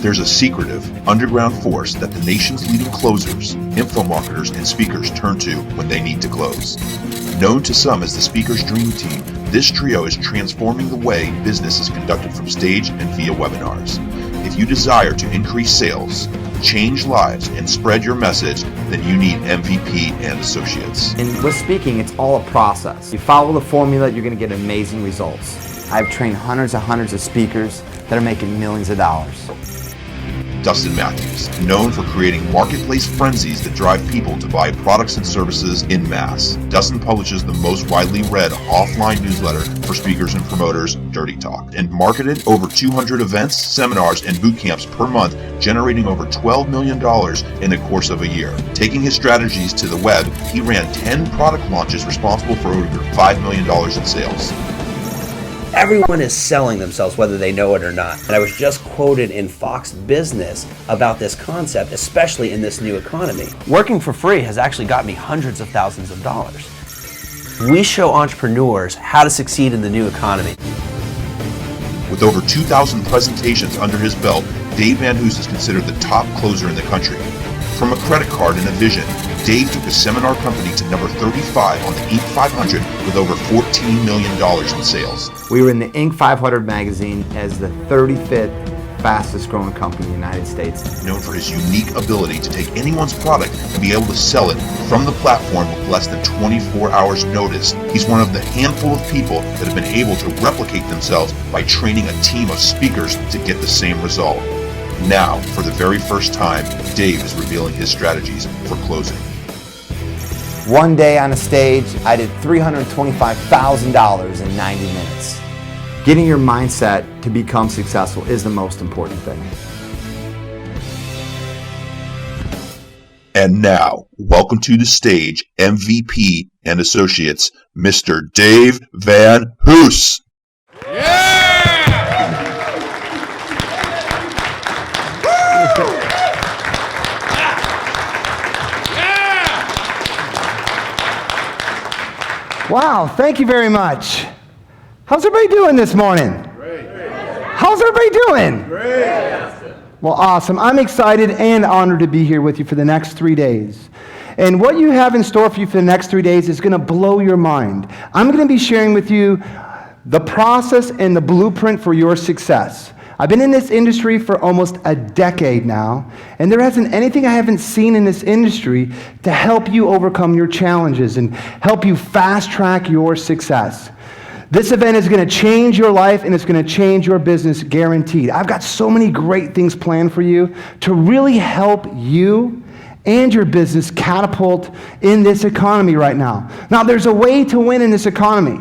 There's a secretive, underground force that the nation's leading closers, info marketers, and speakers turn to when they need to close. Known to some as the Speaker's Dream Team, this trio is transforming the way business is conducted from stage and via webinars. If you desire to increase sales, change lives, and spread your message, then you need MVP and Associates. And with speaking, it's all a process. You follow the formula, you're going to get amazing results. I've trained hundreds and hundreds of speakers that are making millions of dollars. Dustin Matthews, known for creating marketplace frenzies that drive people to buy products and services in mass. Dustin publishes the most widely read offline newsletter for speakers and promoters, Dirty Talk, and marketed over 200 events, seminars, and boot camps per month, generating over $12 million in the course of a year. Taking his strategies to the web, he ran 10 product launches responsible for over $5 million in sales. Everyone is selling themselves, whether they know it or not. And I was just quoted in Fox Business about this concept, especially in this new economy. Working for free has actually got me hundreds of thousands of dollars. We show entrepreneurs how to succeed in the new economy. With over 2,000 presentations under his belt, Dave Van Hoos is considered the top closer in the country. From a credit card and a vision, Dave took his seminar company to number 35 on the Inc. 500 with over $14 million in sales. We were in the Inc. 500 magazine as the 35th fastest growing company in the United States. Known for his unique ability to take anyone's product and be able to sell it from the platform with less than 24 hours notice, he's one of the handful of people that have been able to replicate themselves by training a team of speakers to get the same result. Now, for the very first time, Dave is revealing his strategies for closing. One day on a stage, I did $325,000 in 90 minutes. Getting your mindset to become successful is the most important thing. And now, welcome to the stage, MVP and Associates, Mr. Dave Van Hoos. Wow, thank you very much. How's everybody doing this morning? Great. How's everybody doing? Great. Well, awesome. I'm excited and honored to be here with you for the next 3 days. And what you have in store for you for the next 3 days is going to blow your mind. I'm going to be sharing with you the process and the blueprint for your success. I've been in this industry for almost a decade now, and there hasn't anything I haven't seen in this industry to help you overcome your challenges and help you fast track your success. This event is going to change your life and it's going to change your business, guaranteed. I've got so many great things planned for you to really help you and your business catapult in this economy right now. Now, there's a way to win in this economy.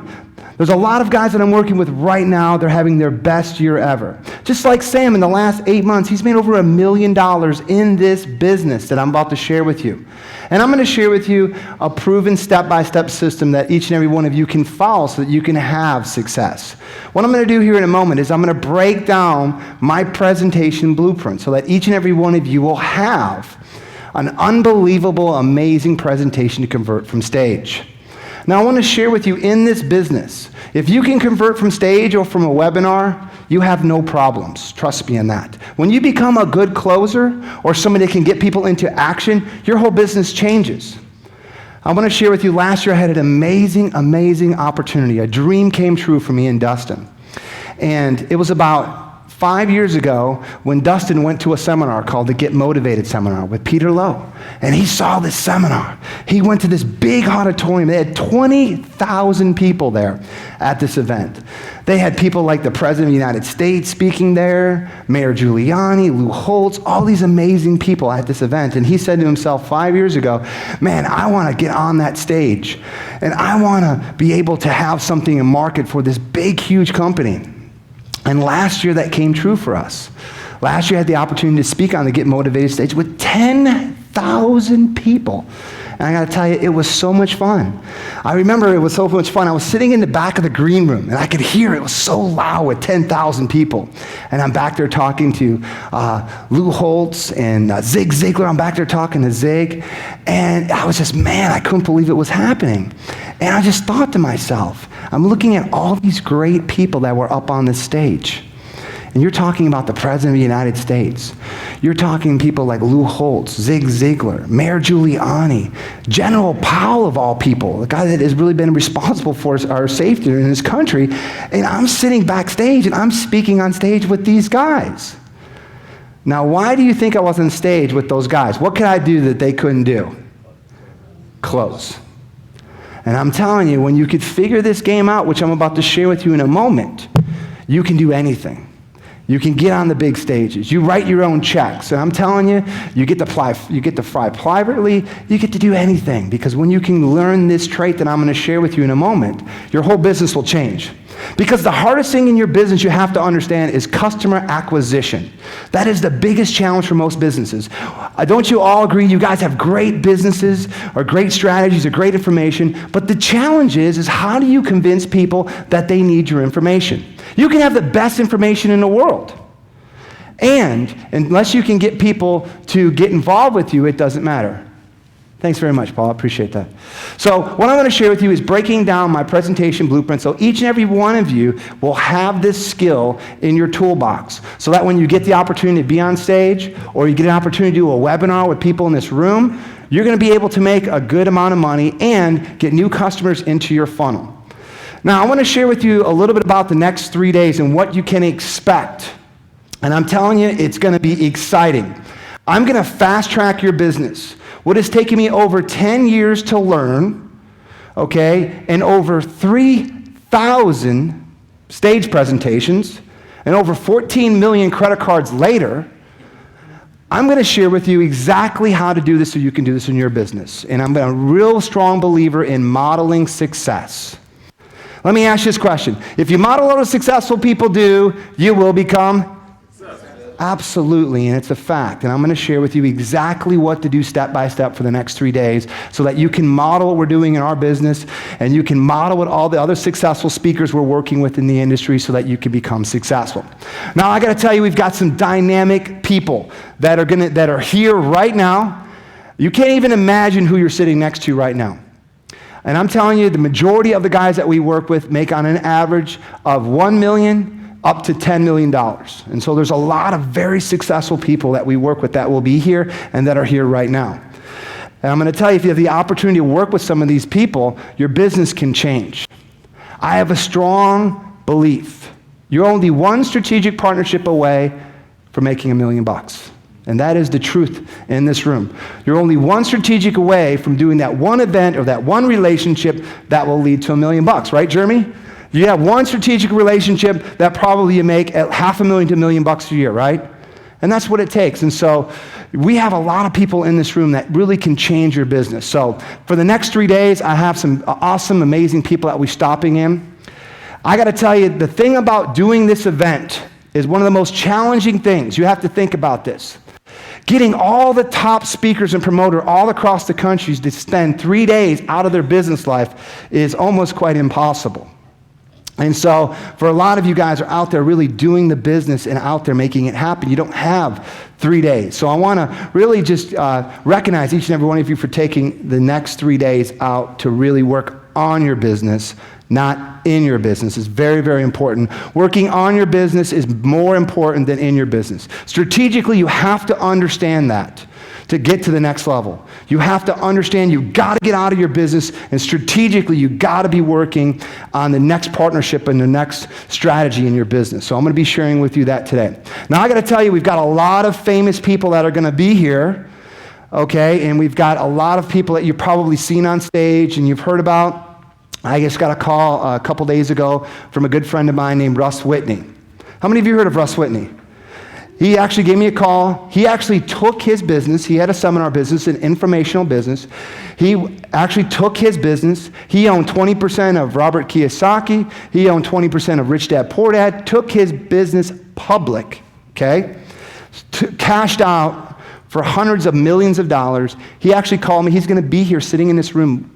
There's a lot of guys that I'm working with right now, they're having their best year ever. Just like Sam, in the last 8 months, he's made over $1 million in this business that I'm about to share with you. And I'm going to share with you a proven step-by-step system that each and every one of you can follow so that you can have success. What I'm going to do here in a moment is I'm going to break down my presentation blueprint so that each and every one of you will have an unbelievable, amazing presentation to convert from stage. Now, I want to share with you in this business, if you can convert from stage or from a webinar, you have no problems. Trust me on that. When you become a good closer or somebody that can get people into action, your whole business changes. I want to share with you, last year I had an amazing, amazing opportunity. A dream came true for me and Dustin. And it was about 5 years ago when Dustin went to a seminar called the Get Motivated Seminar with Peter Lowe. And he saw this seminar. He went to this big auditorium. They had 20,000 people there at this event. They had people like the President of the United States speaking there, Mayor Giuliani, Lou Holtz, all these amazing people at this event. And he said to himself 5 years ago, man, I want to get on that stage. And I want to be able to have something in market for this big, huge company. And last year that came true for us. Last year I had the opportunity to speak on the Get Motivated stage with 10,000 people. And I got to tell you, it was so much fun. I remember it was so much fun. I was sitting in the back of the green room, and I could hear it was so loud with 10,000 people. And I'm back there talking to Lou Holtz and Zig Ziglar. I'm back there talking to Zig. And I was just, man, I couldn't believe it was happening. And I just thought to myself, I'm looking at all these great people that were up on this stage. And you're talking about the President of the United States. You're talking people like Lou Holtz, Zig Ziglar, Mayor Giuliani, General Powell of all people, the guy that has really been responsible for our safety in this country. And I'm sitting backstage and I'm speaking on stage with these guys. Now, why do you think I was on stage with those guys? What could I do that they couldn't do? Close. And I'm telling you, when you could figure this game out, which I'm about to share with you in a moment, you can do anything. You can get on the big stages. You write your own checks. And I'm telling you, you get to fly privately. You get to do anything. Because when you can learn this trait that I'm going to share with you in a moment, your whole business will change. Because the hardest thing in your business you have to understand is customer acquisition. That is the biggest challenge for most businesses. Don't you all agree you guys have great businesses or great strategies or great information, but the challenge is how do you convince people that they need your information? You can have the best information in the world. And unless you can get people to get involved with you, it doesn't matter. Thanks very much, Paul. I appreciate that. So what I'm going to share with you is breaking down my presentation blueprint so each and every one of you will have this skill in your toolbox so that when you get the opportunity to be on stage or you get an opportunity to do a webinar with people in this room, you're going to be able to make a good amount of money and get new customers into your funnel. Now, I want to share with you a little bit about the next 3 days and what you can expect. And I'm telling you, it's going to be exciting. I'm going to fast track your business. What has taken me over 10 years to learn, okay, and over 3,000 stage presentations, and over 14 million credit cards later, I'm going to share with you exactly how to do this so you can do this in your business. And I'm a real strong believer in modeling success. Let me ask you this question. If you model what successful people do, you will become absolutely, and it's a fact. And I'm going to share with you exactly what to do step by step for the next 3 days so that you can model what we're doing in our business and you can model what all the other successful speakers we're working with in the industry so that you can become successful. Now, I got to tell you, we've got some dynamic people that are here right now. You can't even imagine who you're sitting next to right now. And I'm telling you, the majority of the guys that we work with make on an average of $1 million up to $10 million. And so there's a lot of very successful people that we work with that will be here and that are here right now. And I'm going to tell you, if you have the opportunity to work with some of these people, your business can change. I have a strong belief. You're only one strategic partnership away from making $1 million. And that is the truth in this room. You're only one strategic away from doing that one event or that one relationship that will lead to $1 million, right, Jeremy? You have one strategic relationship that probably you make at $500,000 to $1 million a year, right? And that's what it takes. And so we have a lot of people in this room that really can change your business. So for the next 3 days, I have some awesome, amazing people that we're stopping in. I got to tell you, the thing about doing this event is one of the most challenging things. You have to think about this. Getting all the top speakers and promoters all across the country to spend 3 days out of their business life is almost quite impossible. And so for a lot of you guys are out there really doing the business and out there making it happen. You don't have 3 days. So I want to really just recognize each and every one of you for taking the next 3 days out to really work on your business, not in your business. It's very, very important. Working on your business is more important than in your business. Strategically, you have to understand that to get to the next level. You have to understand you got to get out of your business, and strategically you got to be working on the next partnership and the next strategy in your business. So I'm going to be sharing with you that today. Now I got to tell you, we've got a lot of famous people that are going to be here, okay? And we've got a lot of people that you've probably seen on stage and you've heard about. I just got a call a couple days ago from a good friend of mine named Russ Whitney. How many of you heard of Russ Whitney? He actually gave me a call. He actually took his business. He had a seminar business, an informational business. He actually took his business. He owned 20% of Robert Kiyosaki. He owned 20% of Rich Dad Poor Dad. Took his business public, okay? Cashed out for hundreds of millions of dollars. He actually called me. He's going to be here sitting in this room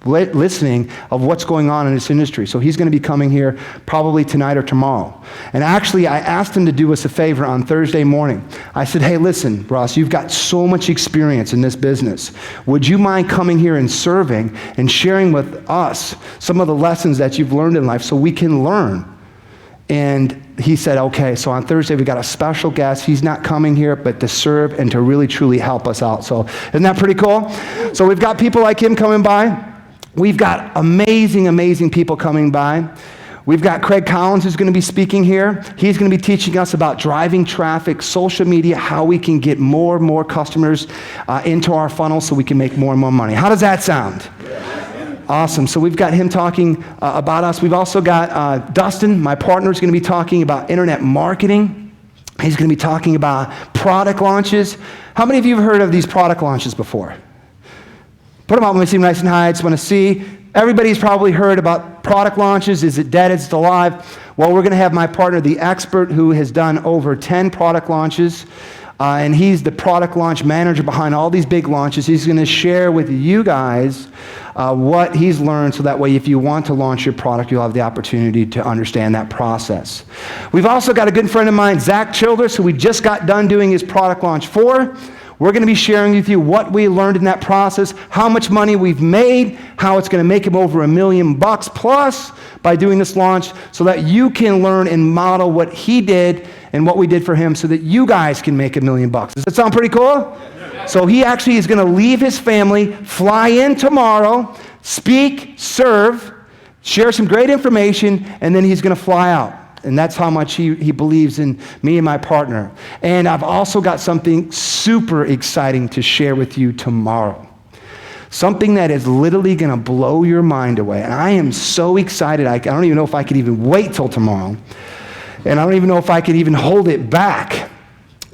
listening of what's going on in this industry. So he's going to be coming here probably tonight or tomorrow. And actually, I asked him to do us a favor on Thursday morning. I said, hey, listen, Ross, you've got so much experience in this business. Would you mind coming here and serving and sharing with us some of the lessons that you've learned in life so we can learn And he said, okay, so on Thursday we got a special guest. He's not coming here, but to serve and to really, truly help us out. So isn't that pretty cool? So we've got people like him coming by. We've got amazing, amazing people coming by. We've got Craig Collins who's going to be speaking here. He's going to be teaching us about driving traffic, social media, how we can get more and more customers into our funnel so we can make more and more money. How does that sound? Awesome. So we've got him talking about us. We've also got Dustin, my partner, is going to be talking about internet marketing. He's going to be talking about product launches. How many of you have heard of these product launches before? Put them up. Let me see them nice and high. I just want to see. Everybody's probably heard about product launches. Is it dead? Is it alive? Well, we're going to have my partner, the expert, who has done over 10 product launches. And he's the product launch manager behind all these big launches. He's going to share with you guys what he's learned, so that way if you want to launch your product, you'll have the opportunity to understand that process. We've also got a good friend of mine, Zach Childress, who we just got done doing his product launch for. We're going to be sharing with you what we learned in that process, how much money we've made, how it's going to make him over $1 million plus by doing this launch, so that you can learn and model what he did and what we did for him, so that you guys can make $1 million. Does that sound pretty cool? So he actually is going to leave his family, fly in tomorrow, speak, serve, share some great information, and then he's going to fly out. And that's how much he believes in me and my partner. And I've also got something super exciting to share with you tomorrow. Something that is literally going to blow your mind away. And I am so excited. I don't even know if I could even wait till tomorrow. And I don't even know if I could even hold it back.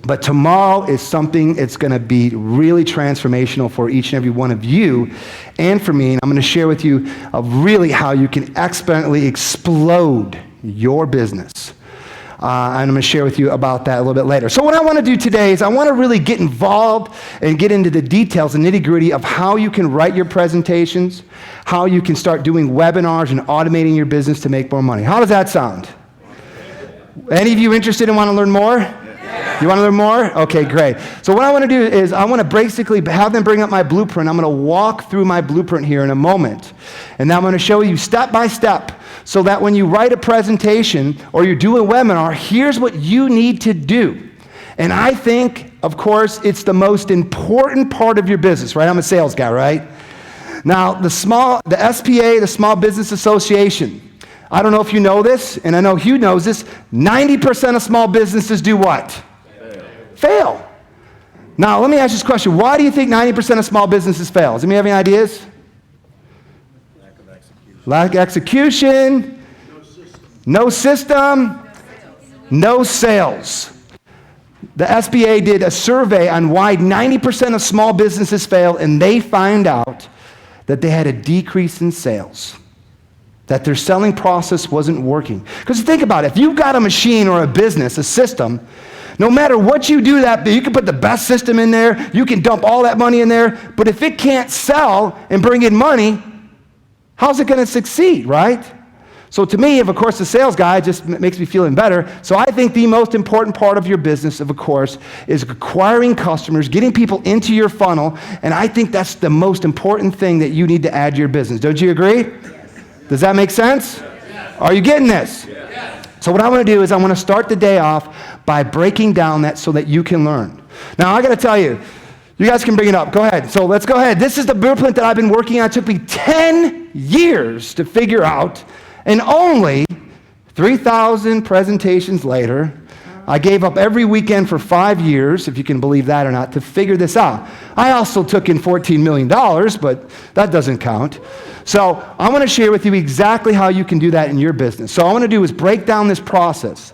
But tomorrow is something that's going to be really transformational for each and every one of you and for me. And I'm going to share with you really how you can exponentially explode your business. And I'm going to share with you about that a little bit later. So what I want to do today is I want to really get involved and get into the details and nitty-gritty of how you can write your presentations, how you can start doing webinars and automating your business to make more money. How does that sound? Any of you interested and want to learn more? You want to learn more? Okay, great. So what I want to do is I want to basically have them bring up my blueprint. I'm going to walk through my blueprint here in a moment. And then I'm going to show you step by step, so that when you write a presentation or you do a webinar, here's what you need to do. And I think, of course, it's the most important part of your business, right? I'm a sales guy, right? Now, the SPA, the Small Business Association, I don't know if you know this, and I know Hugh knows this, 90% of small businesses do what? Fail. Now, let me ask you this question. Why do you think 90% of small businesses fail? Does anybody have any ideas? Lack of execution. No system. No sales. The SBA did a survey on why 90% of small businesses fail, and they found out that they had a decrease in sales, that their selling process wasn't working. Because think about it. If you've got a machine or a business, a system, no matter what you do, you can put the best system in there, you can dump all that money in there, but if it can't sell and bring in money, how's it going to succeed, right? So to me, of course, the sales guy just makes me feeling better. So I think the most important part of your business, of course, is acquiring customers, getting people into your funnel, and I think that's the most important thing that you need to add to your business. Don't you agree? Yes. Does that make sense? Yes. Are you getting this? Yes. So what I want to do is I want to start the day off by breaking down that so that you can learn. Now, I got to tell you, you guys can bring it up. Go ahead. So let's go ahead. This is the blueprint that I've been working on. It took me 10 years to figure out, and only 3,000 presentations later, I gave up every weekend for 5 years, if you can believe that or not, to figure this out. I also took in $14 million, but that doesn't count. So I want to share with you exactly how you can do that in your business. So all I want to do is break down this process.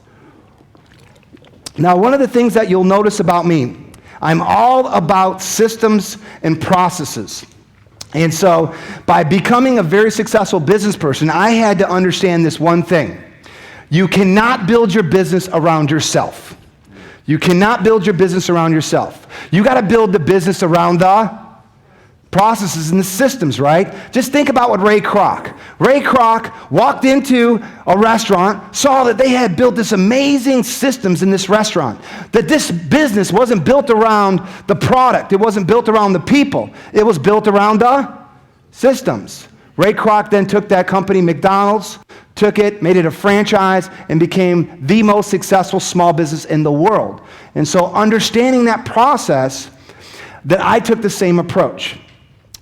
Now, one of the things that you'll notice about me, I'm all about systems and processes. And so by becoming a very successful business person, I had to understand this one thing. You cannot build your business around yourself. You cannot build your business around yourself. You got to build the business around the processes and the systems, right? Just think about what Ray Kroc. Ray Kroc walked into a restaurant, saw that they had built this amazing systems in this restaurant, that this business wasn't built around the product, it wasn't built around the people, it was built around the systems. Ray Kroc then took that company, McDonald's, took it, made it a franchise, and became the most successful small business in the world. And so understanding that process, that I took the same approach.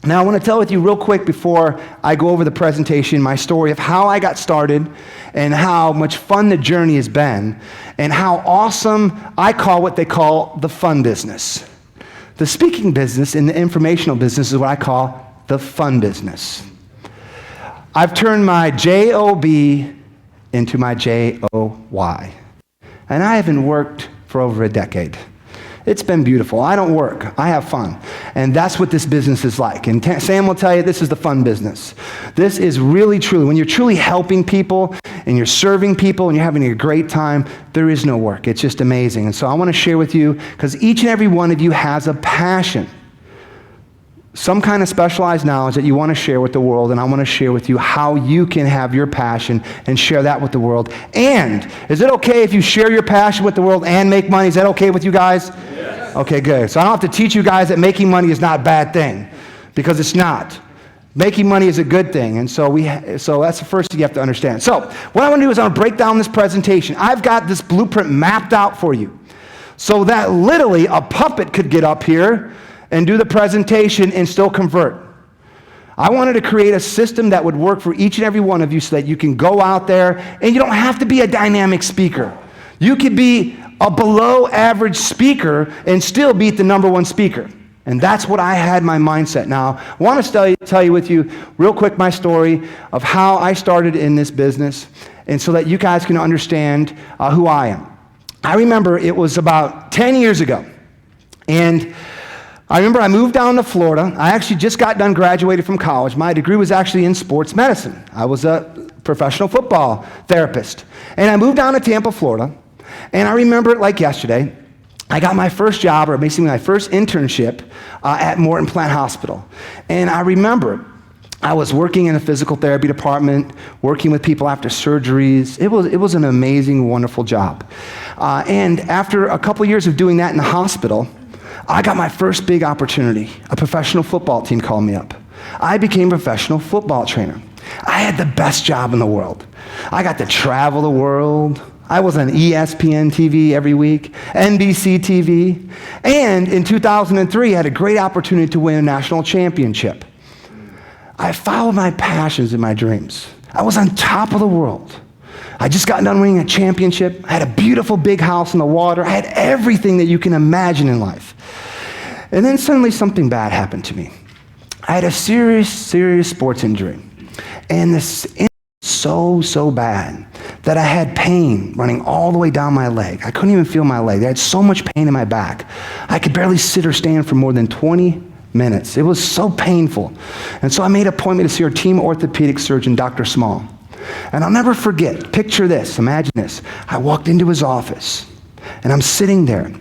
Now I want to tell with you real quick before I go over the presentation, my story of how I got started and how much fun the journey has been and how awesome I call what they call the fun business. The speaking business and the informational business is what I call the fun business. I've turned my J-O-B into my J-O-Y. And I haven't worked for over a decade. It's been beautiful. I don't work. I have fun. And that's what this business is like. And Sam will tell you this is the fun business. This is really, truly, when you're truly helping people and you're serving people and you're having a great time, there is no work. It's just amazing. And so I want to share with you, because each and every one of you has a passion, some kind of specialized knowledge that you want to share with the world, and I want to share with you how you can have your passion and share that with the world. And is it okay if you share your passion with the world and make money? Is that okay with you guys? Yes. Okay, good. So I don't have to teach you guys that making money is not a bad thing, because it's not. Making money is a good thing, and so that's the first thing you have to understand. So what I want to do is I want to break down this presentation. I've got this blueprint mapped out for you so that literally a puppet could get up here and do the presentation and still convert. I wanted to create a system that would work for each and every one of you so that you can go out there and you don't have to be a dynamic speaker. You could be a below average speaker and still beat the number one speaker. And that's what I had my mindset. Now, I want to tell you with you real quick my story of how I started in this business, and so that you guys can understand who I am. I remember it was about 10 years ago, and I remember I moved down to Florida. I actually just got done graduated from college. My degree was actually in sports medicine. I was a professional football therapist. And I moved down to Tampa, Florida. And I remember it like yesterday. I got my first job, or basically my first internship at Morton Plant Hospital. And I remember I was working in a physical therapy department, working with people after surgeries. It was an amazing, wonderful job. And after a couple years of doing that in the hospital, I got my first big opportunity. A professional football team called me up. I became a professional football trainer. I had the best job in the world. I got to travel the world. I was on ESPN TV every week, NBC TV, and in 2003, I had a great opportunity to win a national championship. I followed my passions and my dreams. I was on top of the world. I just got done winning a championship. I had a beautiful big house on the water. I had everything that you can imagine in life. And then suddenly something bad happened to me. I had a serious sports injury. And this injury was so bad that I had pain running all the way down my leg. I couldn't even feel my leg. I had so much pain in my back. I could barely sit or stand for more than 20 minutes. It was so painful. And so I made an appointment to see our team orthopedic surgeon, Dr. Small. And I'll never forget, picture this, imagine this. I walked into his office, and I'm sitting there,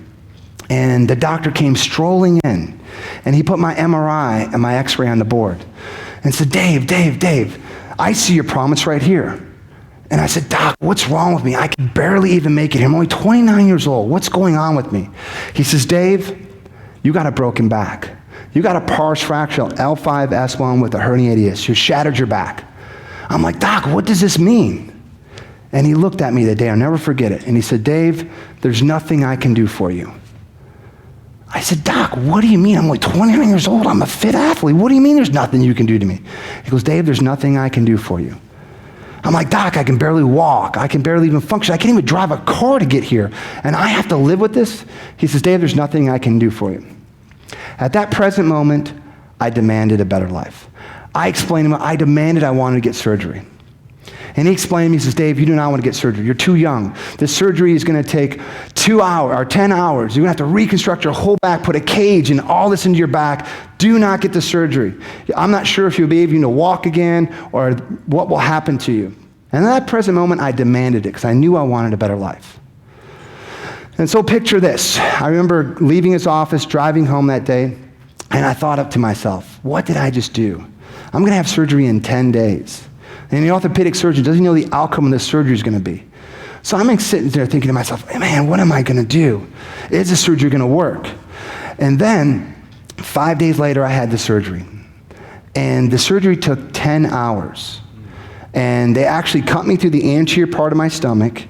and the doctor came strolling in, and he put my MRI and my x-ray on the board, and said, Dave, I see your problem, it's right here. And I said, Doc, what's wrong with me? I can barely even make it here. I'm only 29 years old. What's going on with me? He says, Dave, you got a broken back. You got a pars fracture L5-S1 with a herniated disc. You shattered your back. I'm like, Doc, what does this mean? And he looked at me that day, I'll never forget it, and he said, Dave, there's nothing I can do for you. I said, Doc, what do you mean? I'm only 29 years old. I'm a fit athlete. What do you mean there's nothing you can do to me? He goes, Dave, there's nothing I can do for you. I'm like, Doc, I can barely walk. I can barely even function. I can't even drive a car to get here, and I have to live with this? He says, Dave, there's nothing I can do for you. At that present moment, I demanded a better life. I explained to him, I demanded I wanted to get surgery. And he explained to me, he says, Dave, you do not want to get surgery. You're too young. This surgery is going to take 2 hours or 10 hours. You're going to have to reconstruct your whole back, put a cage and all this into your back. Do not get the surgery. I'm not sure if you'll be able to walk again or what will happen to you. And at that present moment, I demanded it because I knew I wanted a better life. And so picture this. I remember leaving his office, driving home that day, and I thought up to myself, what did I just do? I'm going to have surgery in 10 days. And the orthopedic surgeon doesn't know the outcome of this surgery is going to be. So I'm sitting there thinking to myself, man, what am I going to do? Is this surgery going to work? And then 5 days later, I had the surgery. And the surgery took 10 hours. And they actually cut me through the anterior part of my stomach.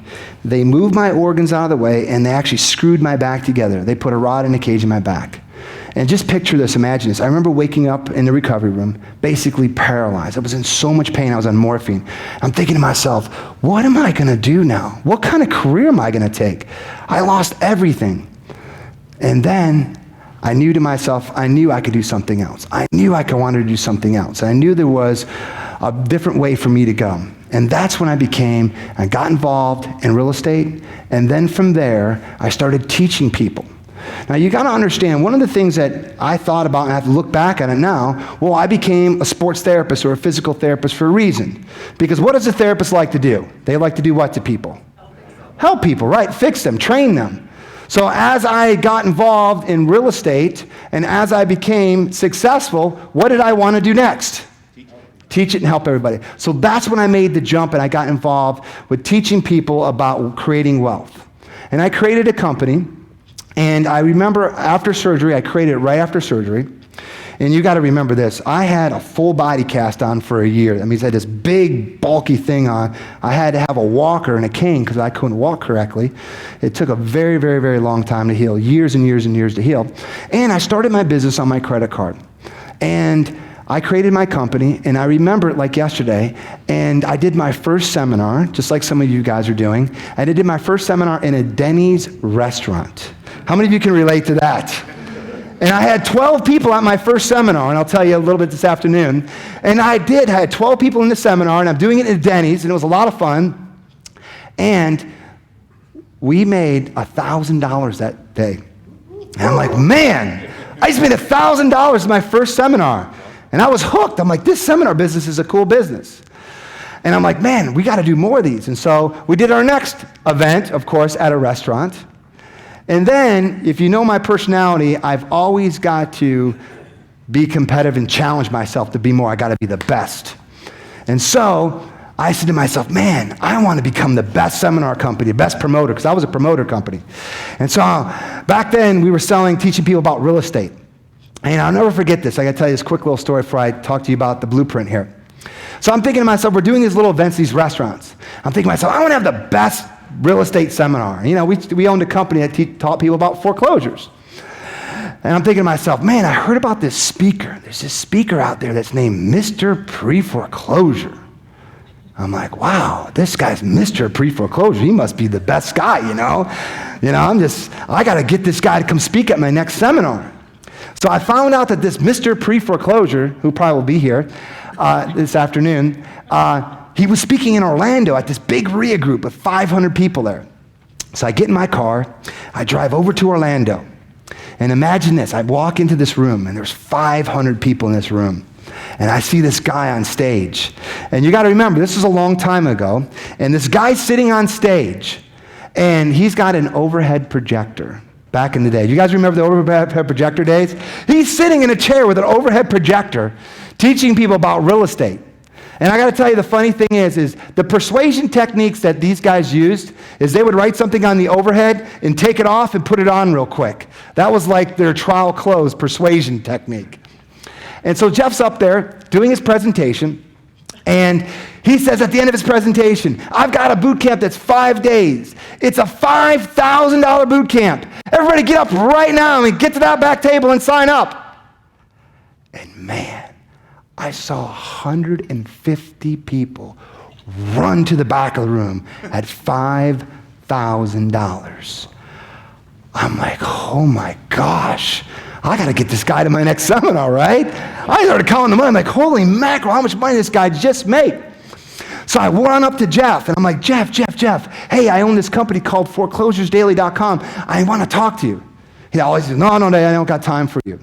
They moved my organs out of the way, and they actually screwed my back together. They put a rod in a cage in my back. And just picture this, imagine this. I remember waking up in the recovery room, basically paralyzed. I was in so much pain, I was on morphine. I'm thinking to myself, what am I gonna do now? What kind of career am I gonna take? I lost everything. And then I knew to myself, I knew I could do something else. I knew I wanted to do something else. I knew there was a different way for me to go. And that's when I got involved in real estate. And then from there, I started teaching people. Now, you got to understand, one of the things that I thought about, and I have to look back at it now, well, I became a sports therapist or a physical therapist for a reason. Because what does a therapist like to do? They like to do what to people? Help people, right? Fix them, train them. So as I got involved in real estate, and as I became successful, what did I want to do next? Teach it and help everybody. So that's when I made the jump, and I got involved with teaching people about creating wealth. And I created a company. And I remember after surgery, I created it right after surgery. And you got to remember this. I had a full body cast on for a year. That means I had this big, bulky thing on. I had to have a walker and a cane because I couldn't walk correctly. It took a very, very, very long time to heal, years and years and years to heal. And I started my business on my credit card. And I created my company, and I remember it like yesterday, and I did my first seminar, just like some of you guys are doing. I did my first seminar in a Denny's restaurant. How many of you can relate to that? And I had 12 people at my first seminar, and I'll tell you a little bit this afternoon. And I had 12 people in the seminar, and I'm doing it at Denny's, and it was a lot of fun. And we made $1,000 that day. And I'm like, man, I just made $1,000 in my first seminar. And I was hooked. I'm like, this seminar business is a cool business. And I'm like, man, we got to do more of these. And so we did our next event, of course, at a restaurant. And then, if you know my personality, I've always got to be competitive and challenge myself to be more. I got to be the best. And so I said to myself, man, I want to become the best seminar company, the best promoter, because I was a promoter company. And so back then, we were teaching people about real estate. And I'll never forget this. I got to tell you this quick little story before I talk to you about the blueprint here. So I'm thinking to myself, we're doing these little events, these restaurants. I'm thinking to myself, I want to have the best real estate seminar. You know, we owned a company that taught people about foreclosures. And I'm thinking to myself, man, I heard about this speaker. There's this speaker out there that's named Mr. Pre-Foreclosure. I'm like, wow, this guy's Mr. Pre-Foreclosure. He must be the best guy, you know. I got to get this guy to come speak at my next seminar. So I found out that this Mr. Pre-Foreclosure, who probably will be here this afternoon, he was speaking in Orlando at this big RIA group with 500 people there. So I get in my car, I drive over to Orlando, and imagine this, I walk into this room, and there's 500 people in this room, and I see this guy on stage. And you got to remember, this is a long time ago, and this guy's sitting on stage, and he's got an overhead projector. Back in the day. You guys remember the overhead projector days? He's sitting in a chair with an overhead projector teaching people about real estate. And I got to tell you, the funny thing is the persuasion techniques that these guys used is they would write something on the overhead and take it off and put it on real quick. That was like their trial close persuasion technique. And so Jeff's up there doing his presentation, and he says at the end of his presentation, I've got a boot camp that's 5 days. It's a $5,000 boot camp. Everybody get up right now and get to that back table and sign up. And man, I saw 150 people run to the back of the room at $5,000. I'm like, oh my gosh, I got to get this guy to my next seminar, right? I started counting the money. I'm like, holy mackerel, how much money this guy just made? So I run up to Jeff, and I'm like, Jeff, hey, I own this company called foreclosuresdaily.com. I want to talk to you. He always says, no, I don't got time for you.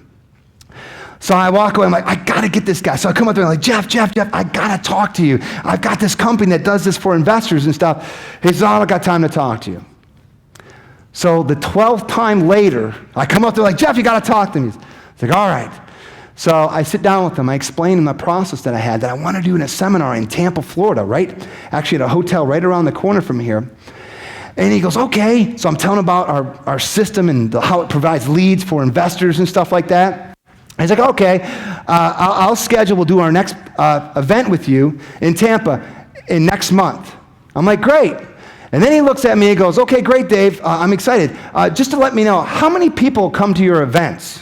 So I walk away, I'm like, I got to get this guy. So I come up there, I'm like, Jeff, I got to talk to you. I've got this company that does this for investors and stuff. He says, I don't got time to talk to you. So the 12th time later, I come up there like, Jeff, you got to talk to me. He's like, all right. So I sit down with him. I explain him the process that I had that I want to do in a seminar in Tampa, Florida, right? Actually at a hotel right around the corner from here. And he goes, okay. So I'm telling him about our system and how it provides leads for investors and stuff like that. And he's like, okay, I'll schedule, we'll do our next event with you in Tampa. in next month. I'm like, great. And then he looks at me and goes, okay, great, Dave. I'm excited. Just to let me know, how many people come to your events?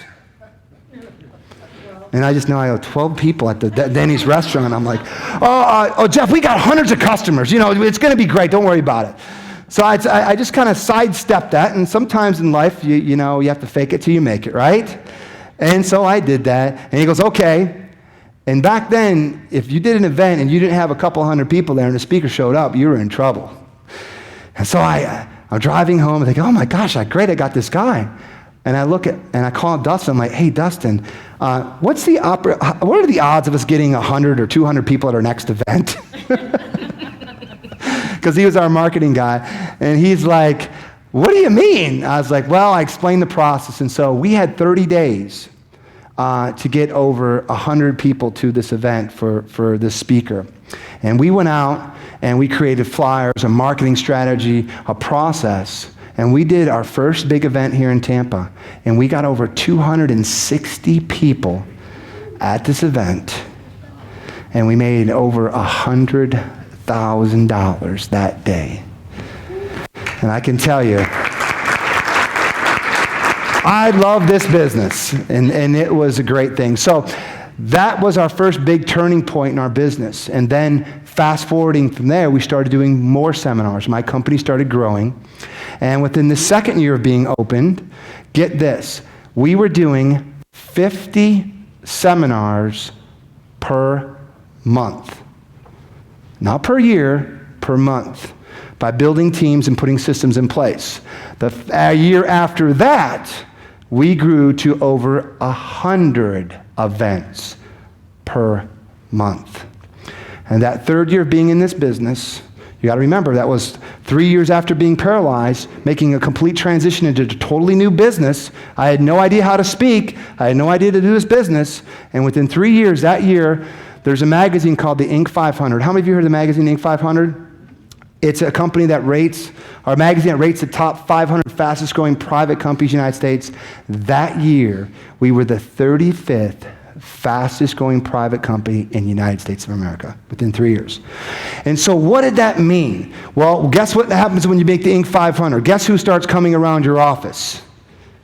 And I just know I owe 12 people at the Denny's restaurant. I'm like, oh, Jeff, we got hundreds of customers. You know, it's going to be great. Don't worry about it. So I just kind of sidestepped that. And sometimes in life, you know, you have to fake it till you make it, right? And so I did that. And he goes, okay. And back then, if you did an event and you didn't have a couple hundred people there and the speaker showed up, you were in trouble. And so I'm driving home and think, oh my gosh, great, I got this guy. And I look at, and I call Dustin, I'm like, hey, Dustin, what are the odds of us getting 100 or 200 people at our next event? Because he was our marketing guy. And he's like, what do you mean? I was like, well, I explained the process. And so we had 30 days to get over 100 people to this event for this speaker. And we went out and we created flyers, a marketing strategy, a process. And we did our first big event here in Tampa, and we got over 260 people at this event, and we made over $100,000 that day. And I can tell you, I love this business, and it was a great thing. So that was our first big turning point in our business. And then fast forwarding from there, we started doing more seminars. My company started growing. And within the second year of being opened, get this, we were doing 50 seminars per month. Not per year, per month, by building teams and putting systems in place. A year after that, we grew to over 100 events per month. And that third year of being in this business, you got to remember, that was 3 years after being paralyzed, making a complete transition into a totally new business. I had no idea how to speak. I had no idea to do this business. And within 3 years, that year, there's a magazine called the Inc. 500. How many of you heard of the magazine Inc. 500? It's a company that rates, or a magazine that rates the top 500 fastest growing private companies in the United States. That year, we were the 35th fastest growing private company in the United States of America within 3 years. And so what did that mean? Well, guess what happens when you make the Inc. 500? Guess who starts coming around your office?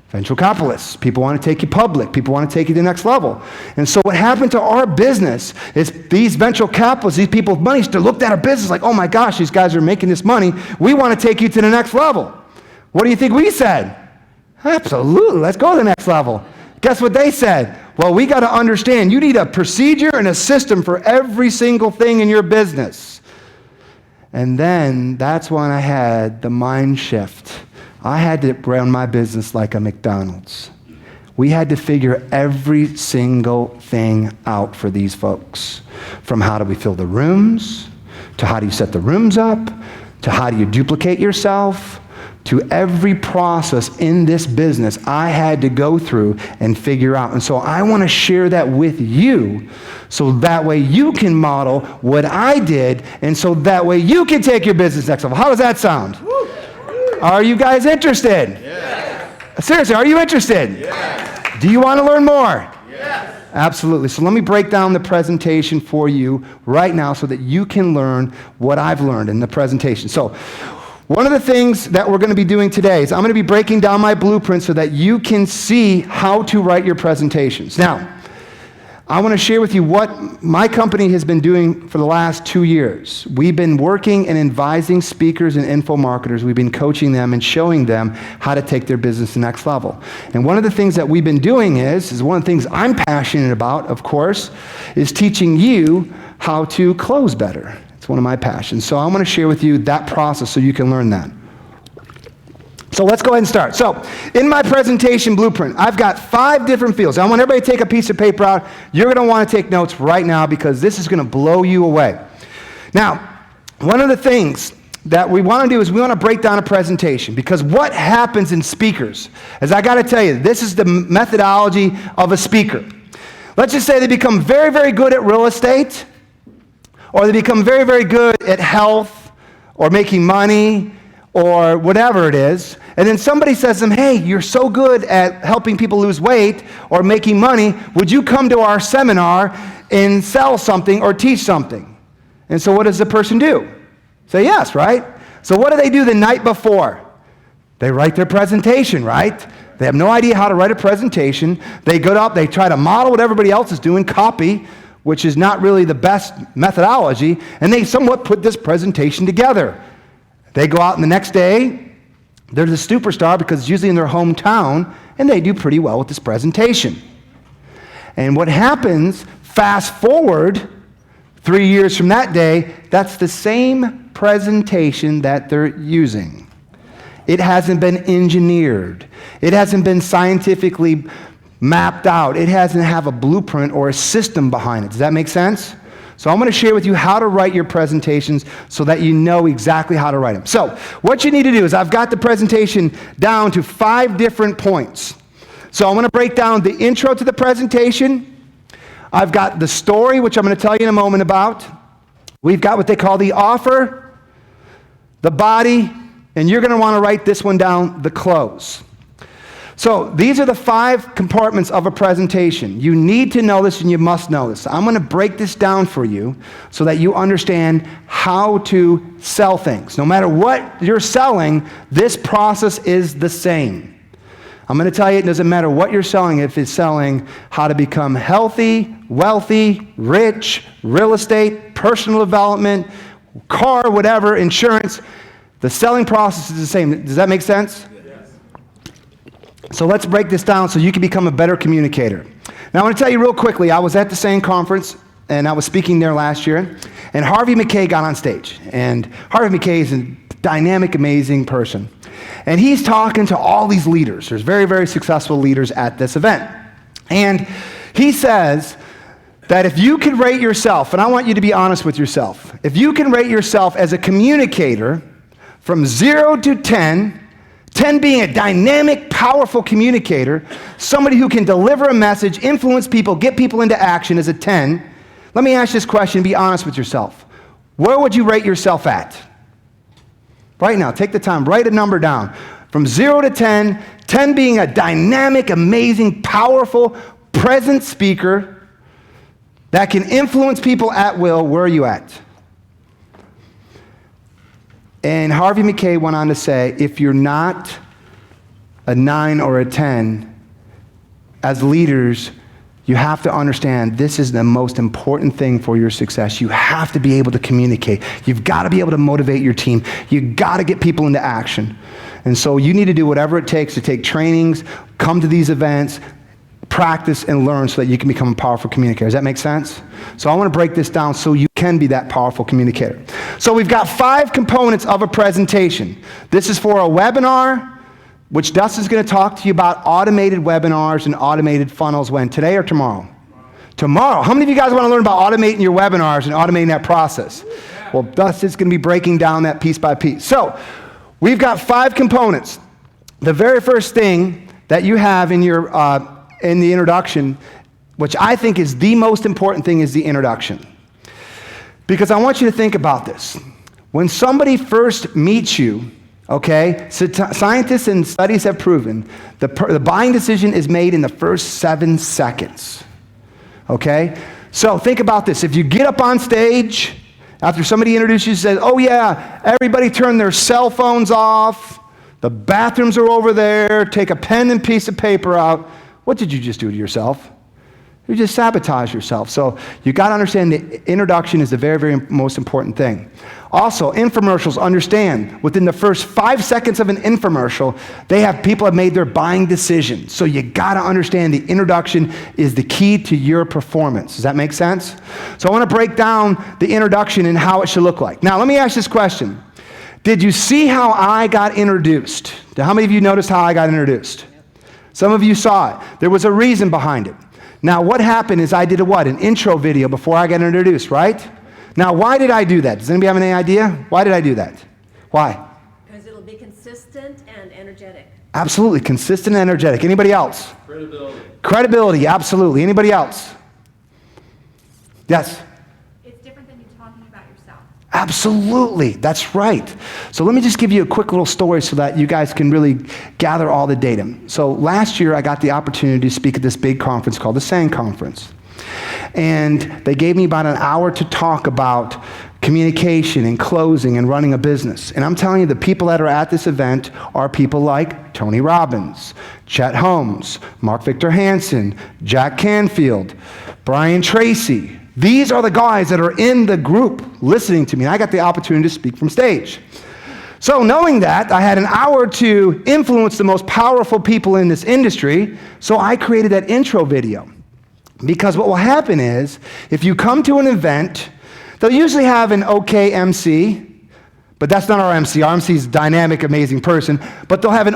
Venture capitalists. People want to take you public. People want to take you to the next level. And so what happened to our business is these venture capitalists, these people with money, looked at our business like, oh my gosh, these guys are making this money. We want to take you to the next level. What do you think we said? Absolutely, let's go to the next level. Guess what they said? Well, we got to understand, you need a procedure and a system for every single thing in your business. And then that's when I had the mind shift. I had to run my business like a McDonald's. We had to figure every single thing out for these folks. From how do we fill the rooms, to how do you set the rooms up, to how do you duplicate yourself, to every process in this business I had to go through and figure out. And so I want to share that with you so that way you can model what I did, and so that way you can take your business next level. How does that sound? Are you guys interested? Yes. Seriously, are you interested? Yes. Do you want to learn more? Yes. Absolutely. So let me break down the presentation for you right now so that you can learn what I've learned in the presentation. So one of the things that we're going to be doing today is I'm going to be breaking down my blueprint so that you can see how to write your presentations. Now, I want to share with you what my company has been doing for the last 2 years. We've been working and advising speakers and info marketers. We've been coaching them and showing them how to take their business to the next level. And one of the things that we've been doing is one of the things I'm passionate about, of course, is teaching you how to close better. It's one of my passions. So I want to share with you that process so you can learn that. So let's go ahead and start. So in my presentation blueprint, I've got 5 different fields. I want everybody to take a piece of paper out. You're going to want to take notes right now because this is going to blow you away. Now, one of the things that we want to do is we want to break down a presentation, because what happens in speakers is, I got to tell you, this is the methodology of a speaker. Let's just say they become very, very good at real estate, or they become very, very good at health or making money or whatever it is. And then somebody says to them, hey, you're so good at helping people lose weight or making money. Would you come to our seminar and sell something or teach something? And so what does the person do? Say yes, right? So what do they do the night before? They write their presentation, right? They have no idea how to write a presentation. They go up, they try to model what everybody else is doing, copy, which is not really the best methodology, and they somewhat put this presentation together. They go out and the next day, they're the superstar because it's usually in their hometown, and they do pretty well with this presentation. And what happens, fast forward 3 years from that day, that's the same presentation that they're using. It hasn't been engineered. It hasn't been scientifically mapped out. It doesn't have a blueprint or a system behind it. Does that make sense? So I'm going to share with you how to write your presentations so that you know exactly how to write them. So what you need to do is I've got the presentation down to 5 different points. So I'm going to break down the intro to the presentation. I've got the story, which I'm going to tell you in a moment about. We've got what they call the offer, the body, and you're going to want to write this one down, the close. So these are the 5 compartments of a presentation. You need to know this and you must know this. I'm going to break this down for you so that you understand how to sell things. No matter what you're selling, this process is the same. I'm going to tell you it doesn't matter what you're selling, if it's selling how to become healthy, wealthy, rich, real estate, personal development, car, whatever, insurance. The selling process is the same. Does that make sense? So let's break this down so you can become a better communicator. Now I want to tell you real quickly, I was at the same conference and I was speaking there last year, and Harvey Mackay got on stage. And Harvey Mackay is a dynamic, amazing person. And he's talking to all these leaders. There's very, very successful leaders at this event. And he says that if you can rate yourself, and I want you to be honest with yourself, if you can rate yourself as a communicator from 0 to 10, 10 being a dynamic, powerful communicator, somebody who can deliver a message, influence people, get people into action is a 10. Let me ask this question, be honest with yourself. Where would you rate yourself at? Right now, take the time, write a number down. From 0 to 10, 10 being a dynamic, amazing, powerful, present speaker that can influence people at will, where are you at? And Harvey Mackay went on to say, if you're not a 9 or a 10, as leaders, you have to understand this is the most important thing for your success. You have to be able to communicate. You've got to be able to motivate your team. You've got to get people into action. And so you need to do whatever it takes to take trainings, come to these events, practice and learn so that you can become a powerful communicator. Does that make sense? So I want to break this down so you can be that powerful communicator. So we've got 5 components of a presentation. This is for a webinar, which Dustin's going to talk to you about automated webinars and automated funnels when? Today or tomorrow? Tomorrow. How many of you guys want to learn about automating your webinars and automating that process? Well, Dustin's going to be breaking down that piece by piece. So we've got 5 components. The very first thing that you have in your in the introduction, which I think is the most important thing, is the introduction. Because I want you to think about this. When somebody first meets you, okay, scientists and studies have proven the buying decision is made in the first 7 seconds. Okay? So think about this. If you get up on stage, after somebody introduces you and says, oh yeah, everybody turn their cell phones off, the bathrooms are over there, take a pen and piece of paper out, what did you just do to yourself? You just sabotage yourself. So you got to understand the introduction is the very, very most important thing. Also, infomercials, understand, within the first 5 seconds of an infomercial, people have made their buying decision. So you got to understand the introduction is the key to your performance. Does that make sense? So I want to break down the introduction and how it should look like. Now, let me ask this question. Did you see how I got introduced? How many of you noticed how I got introduced? Some of you saw it. There was a reason behind it. Now, what happened is I did an intro video before I got introduced, right? Now, why did I do that? Does anybody have any idea? Why did I do that? Why? Because it'll be consistent and energetic. Absolutely, consistent and energetic. Anybody else? Credibility. Credibility, absolutely. Anybody else? Yes? It's different than you talking about yourself. Absolutely, that's right. So let me just give you a quick little story so that you guys can really gather all the data. So last year I got the opportunity to speak at this big conference called the SANG Conference. And they gave me about an hour to talk about communication and closing and running a business. And I'm telling you, the people that are at this event are people like Tony Robbins, Chet Holmes, Mark Victor Hansen, Jack Canfield, Brian Tracy. These are the guys that are in the group listening to me. And I got the opportunity to speak from stage. So knowing that, I had an hour to influence the most powerful people in this industry, so I created that intro video. Because what will happen is, if you come to an event, they'll usually have an okay MC, but that's not our MC. Our MC is a dynamic, amazing person, but they'll have an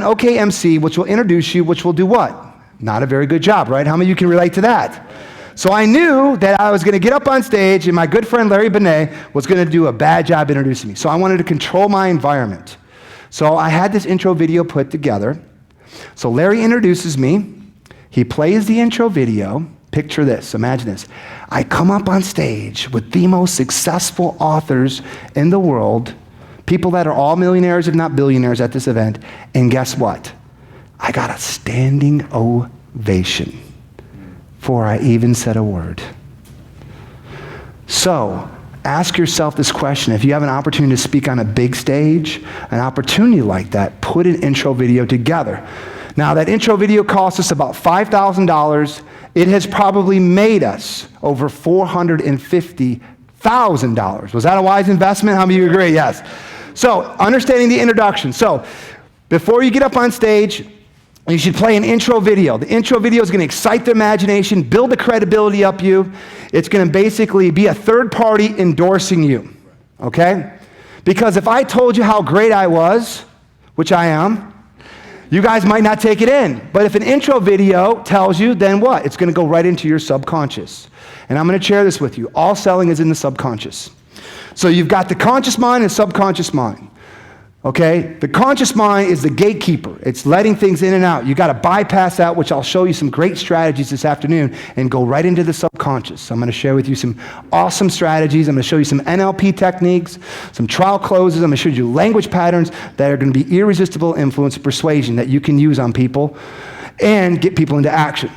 okay MC, which will introduce you, which will do what? Not a very good job, right? How many of you can relate to that? So I knew that I was going to get up on stage and my good friend Larry Benet was going to do a bad job introducing me. So I wanted to control my environment. So I had this intro video put together. So Larry introduces me. He plays the intro video. Picture this, imagine this. I come up on stage with the most successful authors in the world, people that are all millionaires, if not billionaires at this event, and guess what? I got a standing ovation before I even said a word. So, ask yourself this question. If you have an opportunity to speak on a big stage, an opportunity like that, put an intro video together. Now, that intro video cost us about $5,000. It has probably made us over $450,000. Was that a wise investment? How many of you agree? Yes. So, understanding the introduction. So, before you get up on stage, you should play an intro video. The intro video is going to excite the imagination, build the credibility up you. It's going to basically be a third party endorsing you, okay? Because if I told you how great I was, which I am, you guys might not take it in. But if an intro video tells you, then what? It's going to go right into your subconscious. And I'm going to share this with you. All selling is in the subconscious. So you've got the conscious mind and subconscious mind. Okay? The conscious mind is the gatekeeper. It's letting things in and out. You got to bypass that, which I'll show you some great strategies this afternoon, and go right into the subconscious. I'm going to share with you some awesome strategies. I'm going to show you some NLP techniques, some trial closes. I'm going to show you language patterns that are going to be irresistible influence and persuasion that you can use on people and get people into action.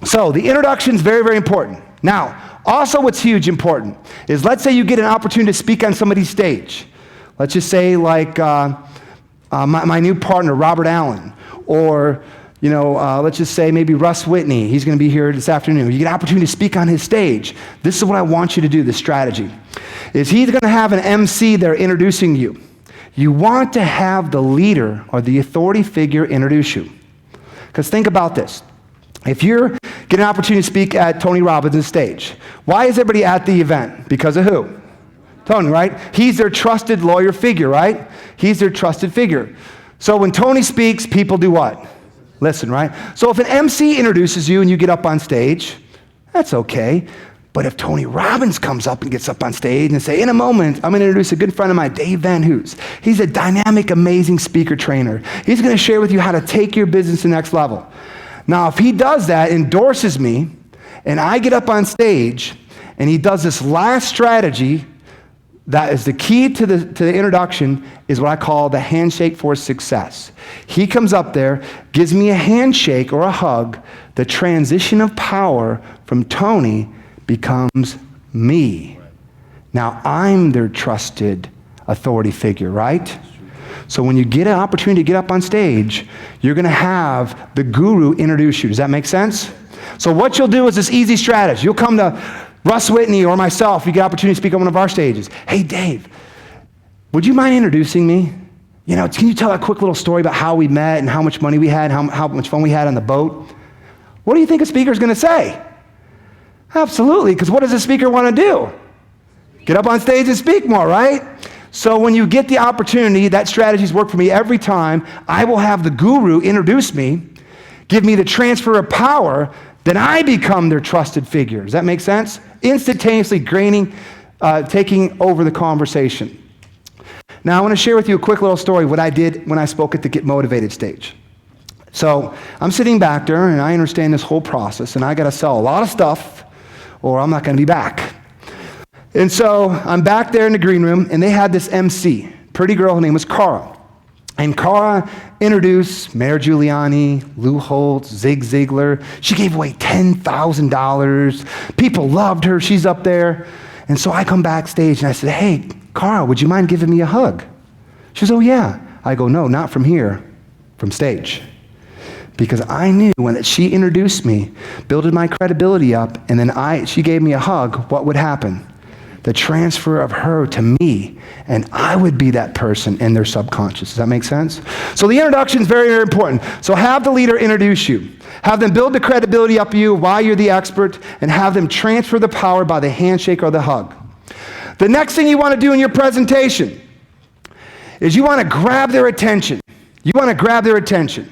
So the introduction is very, very important. Now, also what's huge important is, let's say you get an opportunity to speak on somebody's stage. Let's just say like my new partner, Robert Allen, or let's just say maybe Russ Whitney. He's going to be here this afternoon. You get an opportunity to speak on his stage. This is what I want you to do, this strategy. Is he's going to have an MC there introducing you. You want to have the leader or the authority figure introduce you. Because think about this. If you're getting an opportunity to speak at Tony Robbins' stage, why is everybody at the event? Because of who? Tony, right? He's their trusted lawyer figure, right? He's their trusted figure. So when Tony speaks, people do what? Listen, right? So if an MC introduces you and you get up on stage, that's okay. But if Tony Robbins comes up and gets up on stage and say, in a moment, I'm going to introduce a good friend of mine, Dave Van Hoos. He's a dynamic, amazing speaker trainer. He's going to share with you how to take your business to the next level. Now, if he does that, endorses me, and I get up on stage, and he does this last strategy, that is the key to the introduction, is what I call the handshake for success. He comes up there, gives me a handshake or a hug. The transition of power from Tony becomes me. Now I'm their trusted authority figure, right? So when you get an opportunity to get up on stage, you're going to have the guru introduce you. Does that make sense? So what you'll do is this easy strategy. You'll come to Russ Whitney or myself, you get an opportunity to speak on one of our stages. Hey, Dave, would you mind introducing me? Can you tell a quick little story about how we met and how much money we had, how much fun we had on the boat? What do you think a speaker's going to say? Absolutely, because what does a speaker want to do? Get up on stage and speak more, right? So when you get the opportunity, that strategy's worked for me every time. I will have the guru introduce me, give me the transfer of power, then I become their trusted figure. Does that make sense? Instantaneously taking over the conversation. Now I want to share with you a quick little story, what I did when I spoke at the Get Motivated stage. So I'm sitting back there and I understand this whole process and I got to sell a lot of stuff or I'm not going to be back. And so I'm back there in the green room and they had this MC, pretty girl, her name was Cara. And Cara introduced Mayor Giuliani, Lou Holtz, Zig Ziglar. She gave away $10,000. People loved her. She's up there. And so I come backstage and I said, hey, Carl, would you mind giving me a hug? She says, oh yeah. I go, no, not from here, from stage. Because I knew when she introduced me, building my credibility up, and then she gave me a hug, what would happen? The transfer of her to me, and I would be that person in their subconscious. Does that make sense? So the introduction is very, very important. So have the leader introduce you. Have them build the credibility up you while you're the expert, and have them transfer the power by the handshake or the hug. The next thing you want to do in your presentation is you want to grab their attention. You want to grab their attention.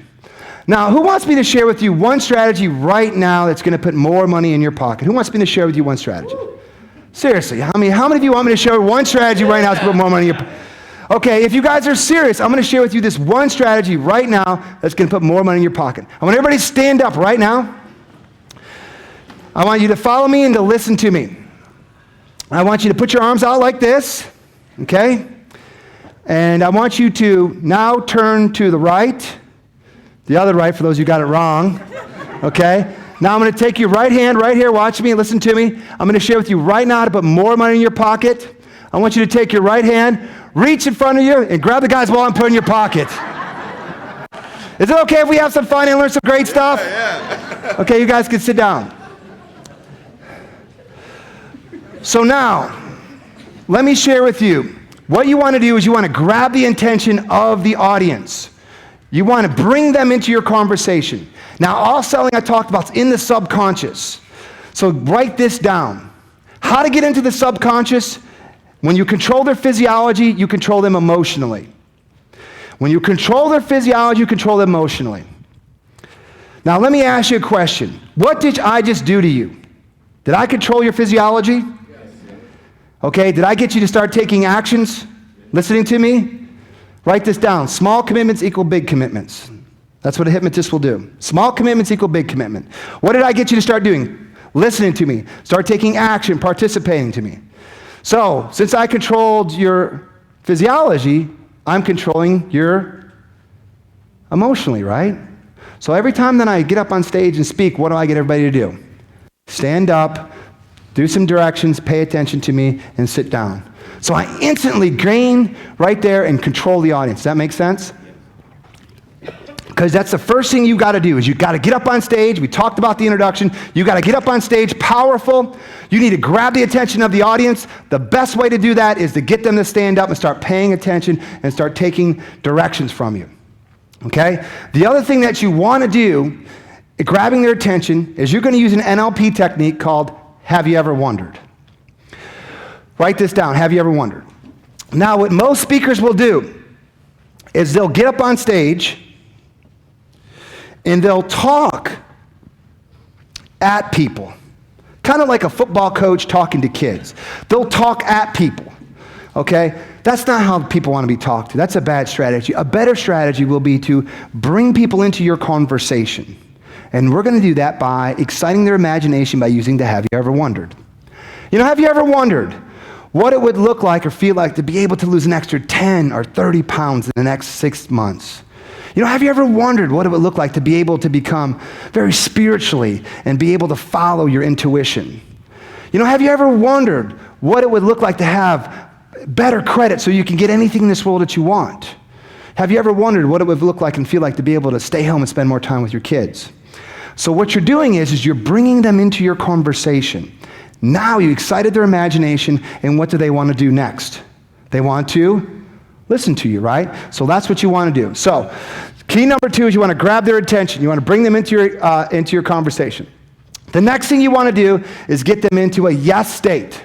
Now, who wants me to share with you one strategy right now that's going to put more money in your pocket? Who wants me to share with you one strategy? Seriously, how many of you want me to share one strategy right now to put more money in your pocket? Okay, if you guys are serious, I'm going to share with you this one strategy right now that's going to put more money in your pocket. I want everybody to stand up right now. I want you to follow me and to listen to me. I want you to put your arms out like this, okay? And I want you to now turn to the right, the other right for those who got it wrong, okay? Now I'm going to take your right hand right here, watch me, listen to me. I'm going to share with you right now how to put more money in your pocket. I want you to take your right hand, reach in front of you, and grab the guy's wallet and put it in your pocket. Is it okay if we have some fun and learn some great stuff? Yeah. Okay, you guys can sit down. So now, let me share with you. What you want to do is you want to grab the attention of the audience. You want to bring them into your conversation. Now, all selling I talked about is in the subconscious. So write this down. How to get into the subconscious? When you control their physiology, you control them emotionally. When you control their physiology, you control them emotionally. Now, let me ask you a question. What did I just do to you? Did I control your physiology? Okay, did I get you to start taking actions? Listening to me? Write this down. Small commitments equal big commitments. That's what a hypnotist will do. Small commitments equal big commitment. What did I get you to start doing? Listening to me. Start taking action, participating to me. So, since I controlled your physiology, I'm controlling your emotionally, right? So every time that I get up on stage and speak, what do I get everybody to do? Stand up, do some directions, pay attention to me, and sit down. So I instantly gain right there and control the audience. Does that make sense? Because that's the first thing you got to do is you got to get up on stage. We talked about the introduction. You got to get up on stage, powerful. You need to grab the attention of the audience. The best way to do that is to get them to stand up and start paying attention and start taking directions from you. Okay? The other thing that you want to do, grabbing their attention, is you're going to use an NLP technique called Have You Ever Wondered? Write this down. Have you ever wondered? Now, what most speakers will do is they'll get up on stage and they'll talk at people, kind of like a football coach talking to kids. They'll talk at people, okay? That's not how people want to be talked to. That's a bad strategy. A better strategy will be to bring people into your conversation. And we're going to do that by exciting their imagination by using the Have You Ever Wondered? You know, have you ever wondered what it would look like or feel like to be able to lose an extra 10 or 30 pounds in the next 6 months? You know, have you ever wondered what it would look like to be able to become very spiritually and be able to follow your intuition? You know, have you ever wondered what it would look like to have better credit so you can get anything in this world that you want? Have you ever wondered what it would look like and feel like to be able to stay home and spend more time with your kids? So what you're doing is you're bringing them into your conversation. Now you excited their imagination, and what do they want to do next? They want to listen to you, right? So that's what you want to do. So key number 2 is you want to grab their attention. You want to bring them into your conversation. The next thing you want to do is get them into a yes state.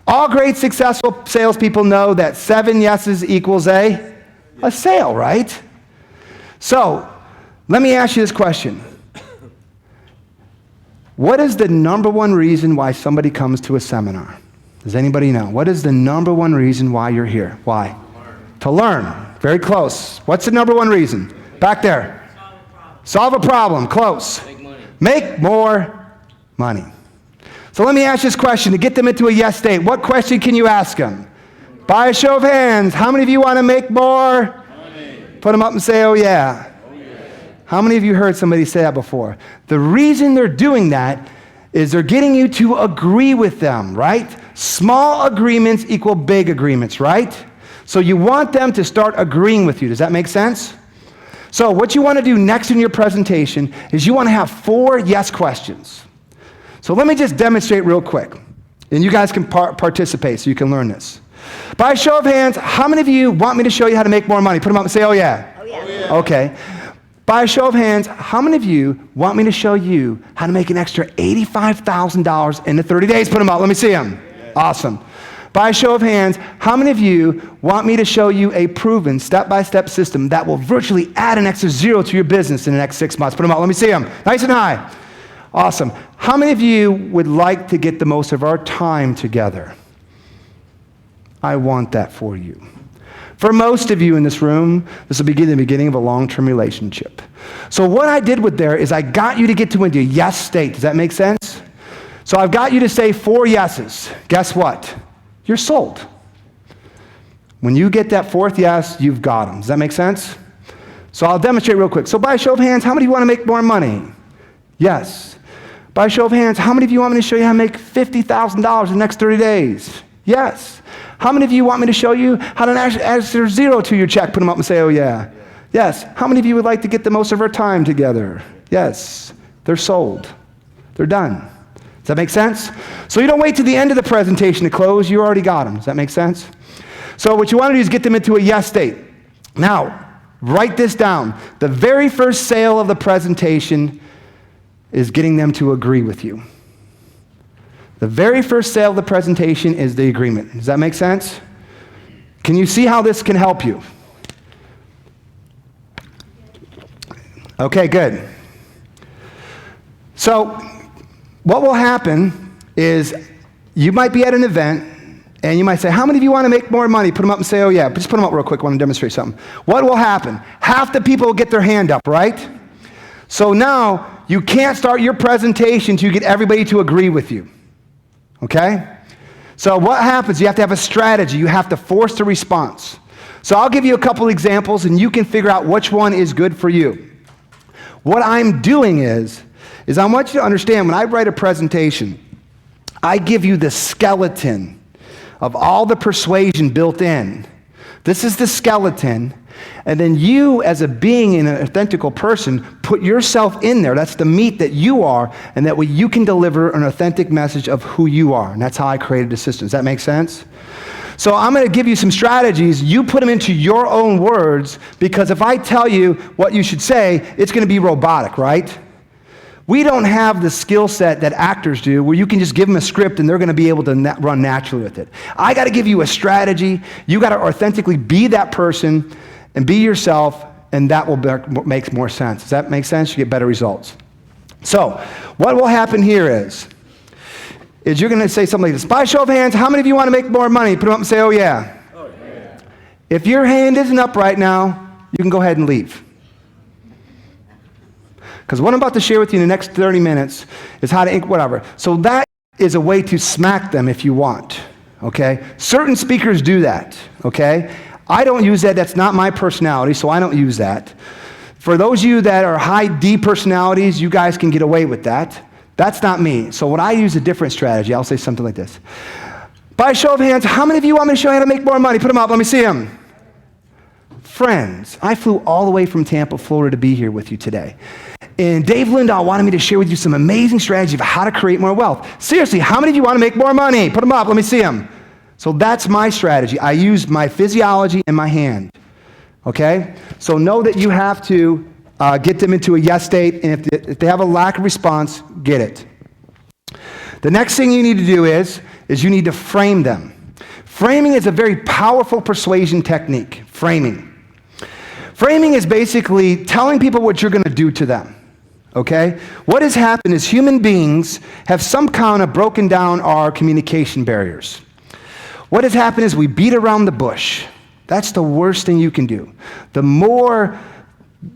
All great successful salespeople know that 7 yeses equals a sale, right? So let me ask you this question. What is the number one reason why somebody comes to a seminar? Does anybody know? What is the number one reason why you're here? Why? To learn. Very close. What's the number one reason? Back there. Solve a problem. Close. Make money. Make more money. So let me ask this question to get them into a yes state. What question can you ask them? By a show of hands, how many of you want to make more? Money. Put them up and say, oh yeah. How many of you heard somebody say that before? The reason they're doing that is they're getting you to agree with them, right? Small agreements equal big agreements, right? So you want them to start agreeing with you. Does that make sense? So what you want to do next in your presentation is you want to have 4 yes questions. So let me just demonstrate real quick, and you guys can participate so you can learn this. By a show of hands, how many of you want me to show you how to make more money? Put them up and say, oh yeah. Oh, yeah. Okay. By a show of hands, how many of you want me to show you how to make an extra $85,000 in the 30 days? Put them up. Let me see them. Yeah. Awesome. By a show of hands, how many of you want me to show you a proven step-by-step system that will virtually add an extra 0 to your business in the next 6 months? Put them up. Let me see them. Nice and high. Awesome. How many of you would like to get the most of our time together? I want that for you. For most of you in this room, this will be the beginning of a long-term relationship. So what I did with there is I got you to get to into a yes state. Does that make sense? So I've got you to say 4 yeses. Guess what? You're sold. When you get that 4th yes, you've got them. Does that make sense? So I'll demonstrate real quick. So by a show of hands, how many of you want to make more money? Yes. By a show of hands, how many of you want me to show you how to make $50,000 in the next 30 days? Yes. How many of you want me to show you how to add 0 to your check? Put them up and say, oh yeah. Yes. How many of you would like to get the most of our time together? Yes. They're sold. They're done. Does that make sense? So you don't wait to the end of the presentation to close. You already got them. Does that make sense? So what you want to do is get them into a yes state. Now, write this down. The very first sale of the presentation is getting them to agree with you. The very first sale of the presentation is the agreement. Does that make sense? Can you see how this can help you? Okay, good. So what will happen is you might be at an event and you might say, how many of you want to make more money? Put them up and say, oh yeah. Just put them up real quick. I want to demonstrate something. What will happen? Half the people will get their hand up, right? So now you can't start your presentation until you get everybody to agree with you. Okay? So what happens? You have to have a strategy. You have to force the response. So I'll give you a couple examples and you can figure out which one is good for you. What I'm doing is I want you to understand when I write a presentation, I give you the skeleton of all the persuasion built in. This is the skeleton. And then you, as a being and an authentical person, put yourself in there. That's the meat that you are, and that way you can deliver an authentic message of who you are. And that's how I created the system. Does that make sense? So I'm going to give you some strategies. You put them into your own words, because if I tell you what you should say, it's going to be robotic, right? We don't have the skill set that actors do where you can just give them a script and they're going to be able to run naturally with it. I got to give you a strategy. You got to authentically be that person and be yourself, and that will make more sense. Does that make sense? You get better results. So what will happen here is you're going to say something like this. By show of hands, how many of you want to make more money? Put them up and say, oh yeah. Oh, yeah. If your hand isn't up right now, you can go ahead and leave. Because what I'm about to share with you in the next 30 minutes is how to ink whatever. So that is a way to smack them if you want, okay? Certain speakers do that, okay? I don't use that. That's not my personality, so I don't use that. For those of you that are high D personalities, you guys can get away with that. That's not me. So when I use a different strategy, I'll say something like this. By show of hands, how many of you want me to show you how to make more money? Put them up. Let me see them. Friends, I flew all the way from Tampa, Florida to be here with you today. And Dave Lindahl wanted me to share with you some amazing strategy of how to create more wealth. Seriously, how many of you want to make more money? Put them up. Let me see them. So that's my strategy. I use my physiology and my hand. Okay? So know that you have to get them into a yes state, and if they have a lack of response, get it. The next thing you need to do is you need to frame them. Framing is a very powerful persuasion technique. Framing. Framing is basically telling people what you're going to do to them. Okay? What has happened is human beings have some kind of broken down our communication barriers. What has happened is we beat around the bush. That's the worst thing you can do. The more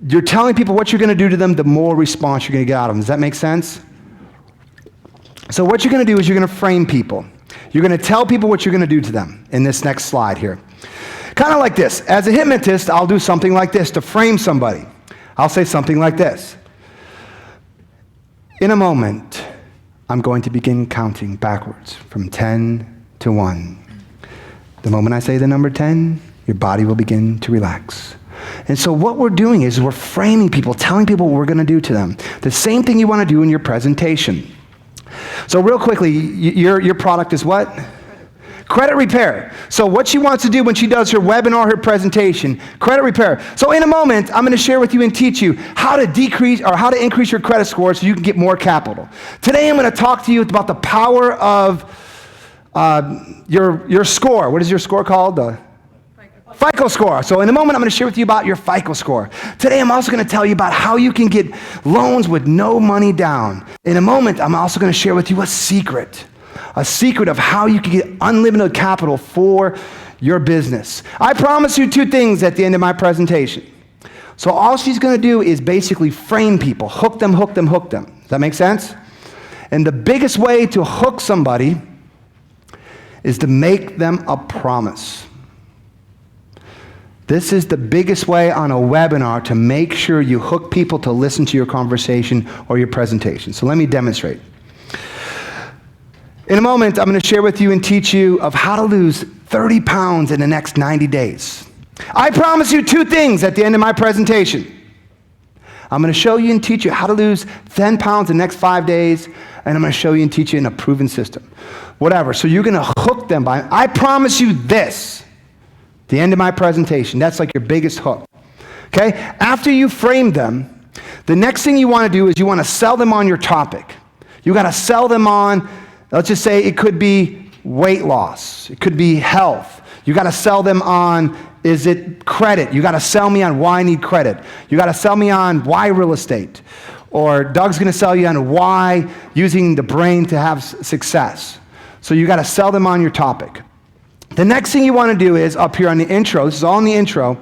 you're telling people what you're going to do to them, the more response you're going to get out of them. Does that make sense? So what you're going to do is you're going to frame people. You're going to tell people what you're going to do to them in this next slide here. Kind of like this. As a hypnotist, I'll do something like this to frame somebody. I'll say something like this. In a moment, I'm going to begin counting backwards from 10 to 1. The moment I say the number 10, your body will begin to relax. And so what we're doing is we're framing people, telling people what we're going to do to them. The same thing you want to do in your presentation. So real quickly, your product is what? Credit repair. So what she wants to do when she does her webinar, her presentation, credit repair. So in a moment, I'm going to share with you and teach you how to decrease or how to increase your credit score so you can get more capital. Today I'm going to talk to you about the power of your score. What is your score called? The FICO score. So in a moment, I'm going to share with you about your FICO score. Today, I'm also going to tell you about how you can get loans with no money down. In a moment, I'm also going to share with you a secret of how you can get unlimited capital for your business. I promise you 2 things at the end of my presentation. So all she's going to do is basically frame people, hook them. Does that make sense? And the biggest way to hook somebody is to make them a promise. This is the biggest way on a webinar to make sure you hook people to listen to your conversation or your presentation. So let me demonstrate. In a moment, I'm going to share with you and teach you of how to lose 30 pounds in the next 90 days. I promise you 2 things at the end of my presentation. I'm going to show you and teach you how to lose 10 pounds in the next 5 days, and I'm going to show you and teach you in a proven system. Whatever. So you're going to hook them by, I promise you this. The end of my presentation. That's like your biggest hook. Okay? After you frame them, the next thing you want to do is you want to sell them on your topic. You got to sell them on, let's just say it could be weight loss. It could be health. You got to sell them on, is it credit? You got to sell me on why I need credit. You got to sell me on why real estate. Or Doug's going to sell you on why using the brain to have success. So you got to sell them on your topic. The next thing you want to do is, up here on the intro, this is all in the intro,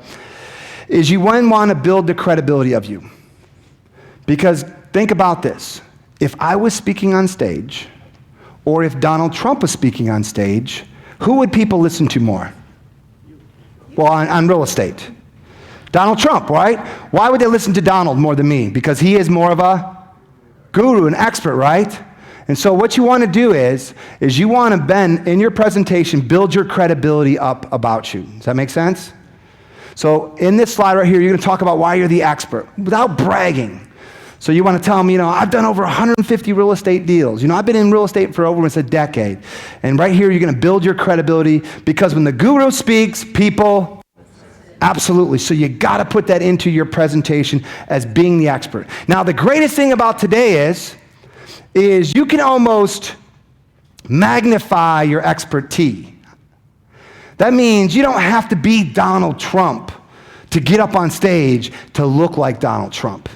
is you want to build the credibility of you. Because think about this. If I was speaking on stage, or if Donald Trump was speaking on stage, who would people listen to more? Well, on real estate. Donald Trump, right? Why would they listen to Donald more than me? Because he is more of a guru, an expert, right? And so what you want to do is you want to then, in your presentation, build your credibility up about you. Does that make sense? So in this slide right here, you're going to talk about why you're the expert without bragging. So you want to tell them, I've done over 150 real estate deals. I've been in real estate for over a decade. And right here, you're going to build your credibility because when the guru speaks, people, absolutely. So you got to put that into your presentation as being the expert. Now, the greatest thing about today is you can almost magnify your expertise. That means you don't have to be Donald Trump to get up on stage to look like Donald Trump.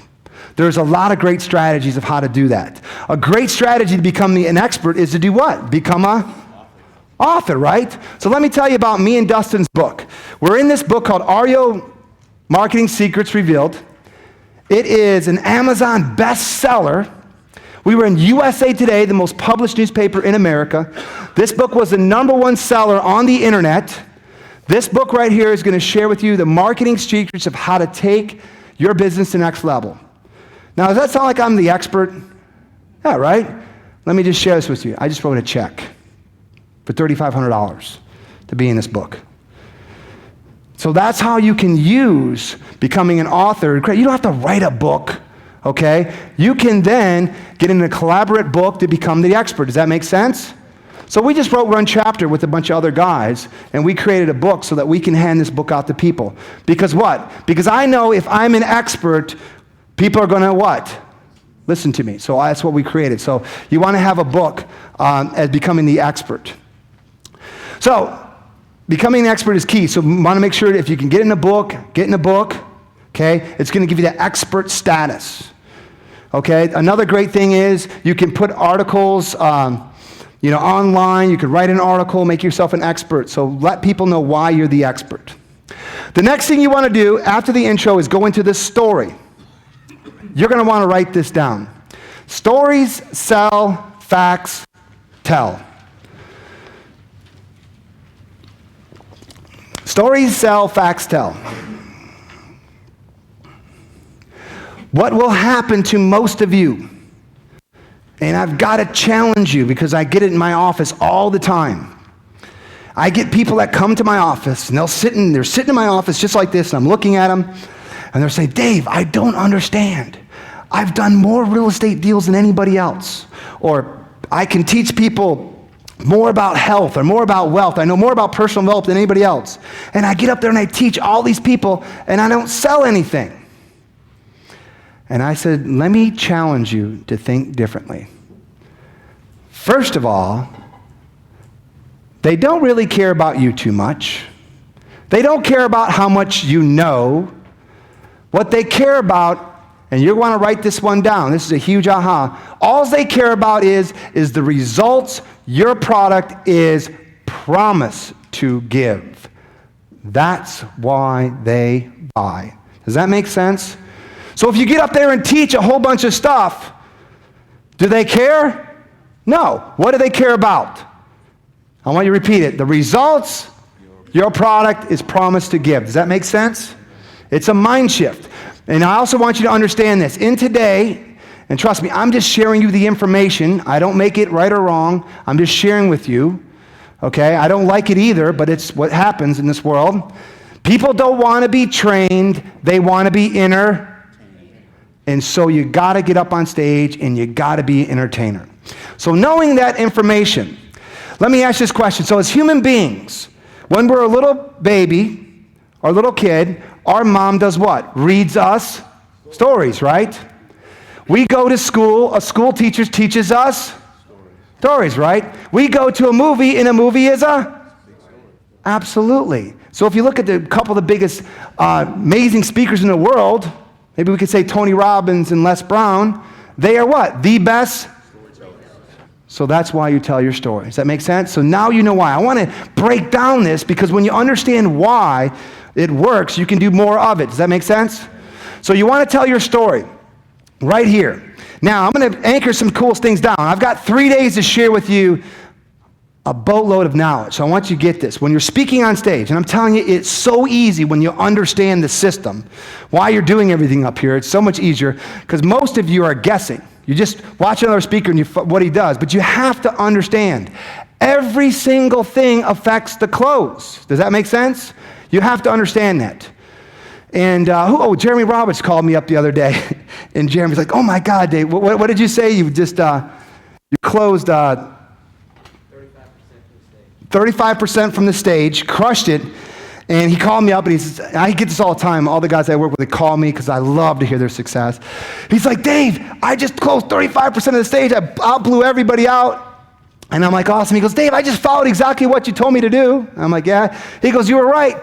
There's a lot of great strategies of how to do that. A great strategy to become an expert is to do what? Become an author, right? So let me tell you about me and Dustin's book. We're in this book called Are Your Marketing Secrets Revealed? It is an Amazon bestseller. We were in USA Today, the most published newspaper in America. This book was the #1 seller on the internet. This book right here is going to share with you the marketing secrets of how to take your business to the next level. Now, does that sound like I'm the expert? Yeah, right? Let me just share this with you. I just wrote a check for $3,500 to be in this book. So that's how you can use becoming an author. You don't have to write a book. Okay? You can then get in a collaborate book to become the expert. Does that make sense? So we just wrote one chapter with a bunch of other guys, and we created a book so that we can hand this book out to people. Because what? Because I know if I'm an expert, people are going to what? Listen to me. So that's what we created. So you want to have a book as becoming the expert. So becoming an expert is key. So you want to make sure that if you can get in a book, get in a book. Okay? It's going to give you the expert status. Okay? Another great thing is you can put articles online. You could write an article, make yourself an expert. So let people know why you're the expert. The next thing you want to do after the intro is go into this story. You're going to want to write this down. Stories sell, facts tell. Stories sell, facts tell. What will happen to most of you And I've got to challenge you because I get it in my office all the time. I get people that come to my office and they're sitting in my office just like this, and I'm looking at them and they're saying, Dave, I don't understand. I've done more real estate deals than anybody else. Or I can teach people more about health or more about wealth. I know more about personal development than anybody else. And I get up there and I teach all these people and I don't sell anything. And I said, let me challenge you to think differently. First of all, they don't really care about you too much. They don't care about how much you know. What they care about, and you want to write this one down, this is a huge aha, all they care about is the results your product is promised to give. That's why they buy. Does that make sense? So if you get up there and teach a whole bunch of stuff, do they care? No. What do they care about? I want you to repeat it. The results your product is promised to give. Does that make sense? It's a mind shift. And I also want you to understand this. In today, and trust me, I'm just sharing you the information. I don't make it right or wrong. I'm just sharing with you. Okay? I don't like it either, but it's what happens in this world. People don't want to be trained. They want to be entertained. And so you got to get up on stage and you got to be an entertainer. So knowing that information, let me ask this question. So as human beings, when we're a little baby or a little kid, our mom does what? Reads us stories, right? We go to school, a school teacher teaches us stories, right? We go to a movie, and a movie is absolutely. So if you look at a couple of the biggest amazing speakers in the world, maybe we could say Tony Robbins and Les Brown, they are what? The best. So that's why you tell your story. Does that make sense? So now you know why. I want to break down this because when you understand why it works, you can do more of it. Does that make sense? So you want to tell your story right here. Now, I'm going to anchor some cool things down. I've got 3 days to share with you a boatload of knowledge. So I want you to get this. When you're speaking on stage, and I'm telling you, it's so easy when you understand the system, why you're doing everything up here. It's so much easier because most of you are guessing. You just watch another speaker and what he does. But you have to understand, every single thing affects the close. Does that make sense? You have to understand that. And Jeremy Roberts called me up the other day. And Jeremy's like, oh my God, Dave, what did you say? You just, you closed 35% from the stage, crushed it. And he called me up, and he says, I get this all the time. All the guys I work with, they call me because I love to hear their success. He's like, Dave, I just closed 35% of the stage. I outblew everybody out. And I'm like, awesome. He goes, Dave, I just followed exactly what you told me to do. I'm like, yeah. He goes, you were right.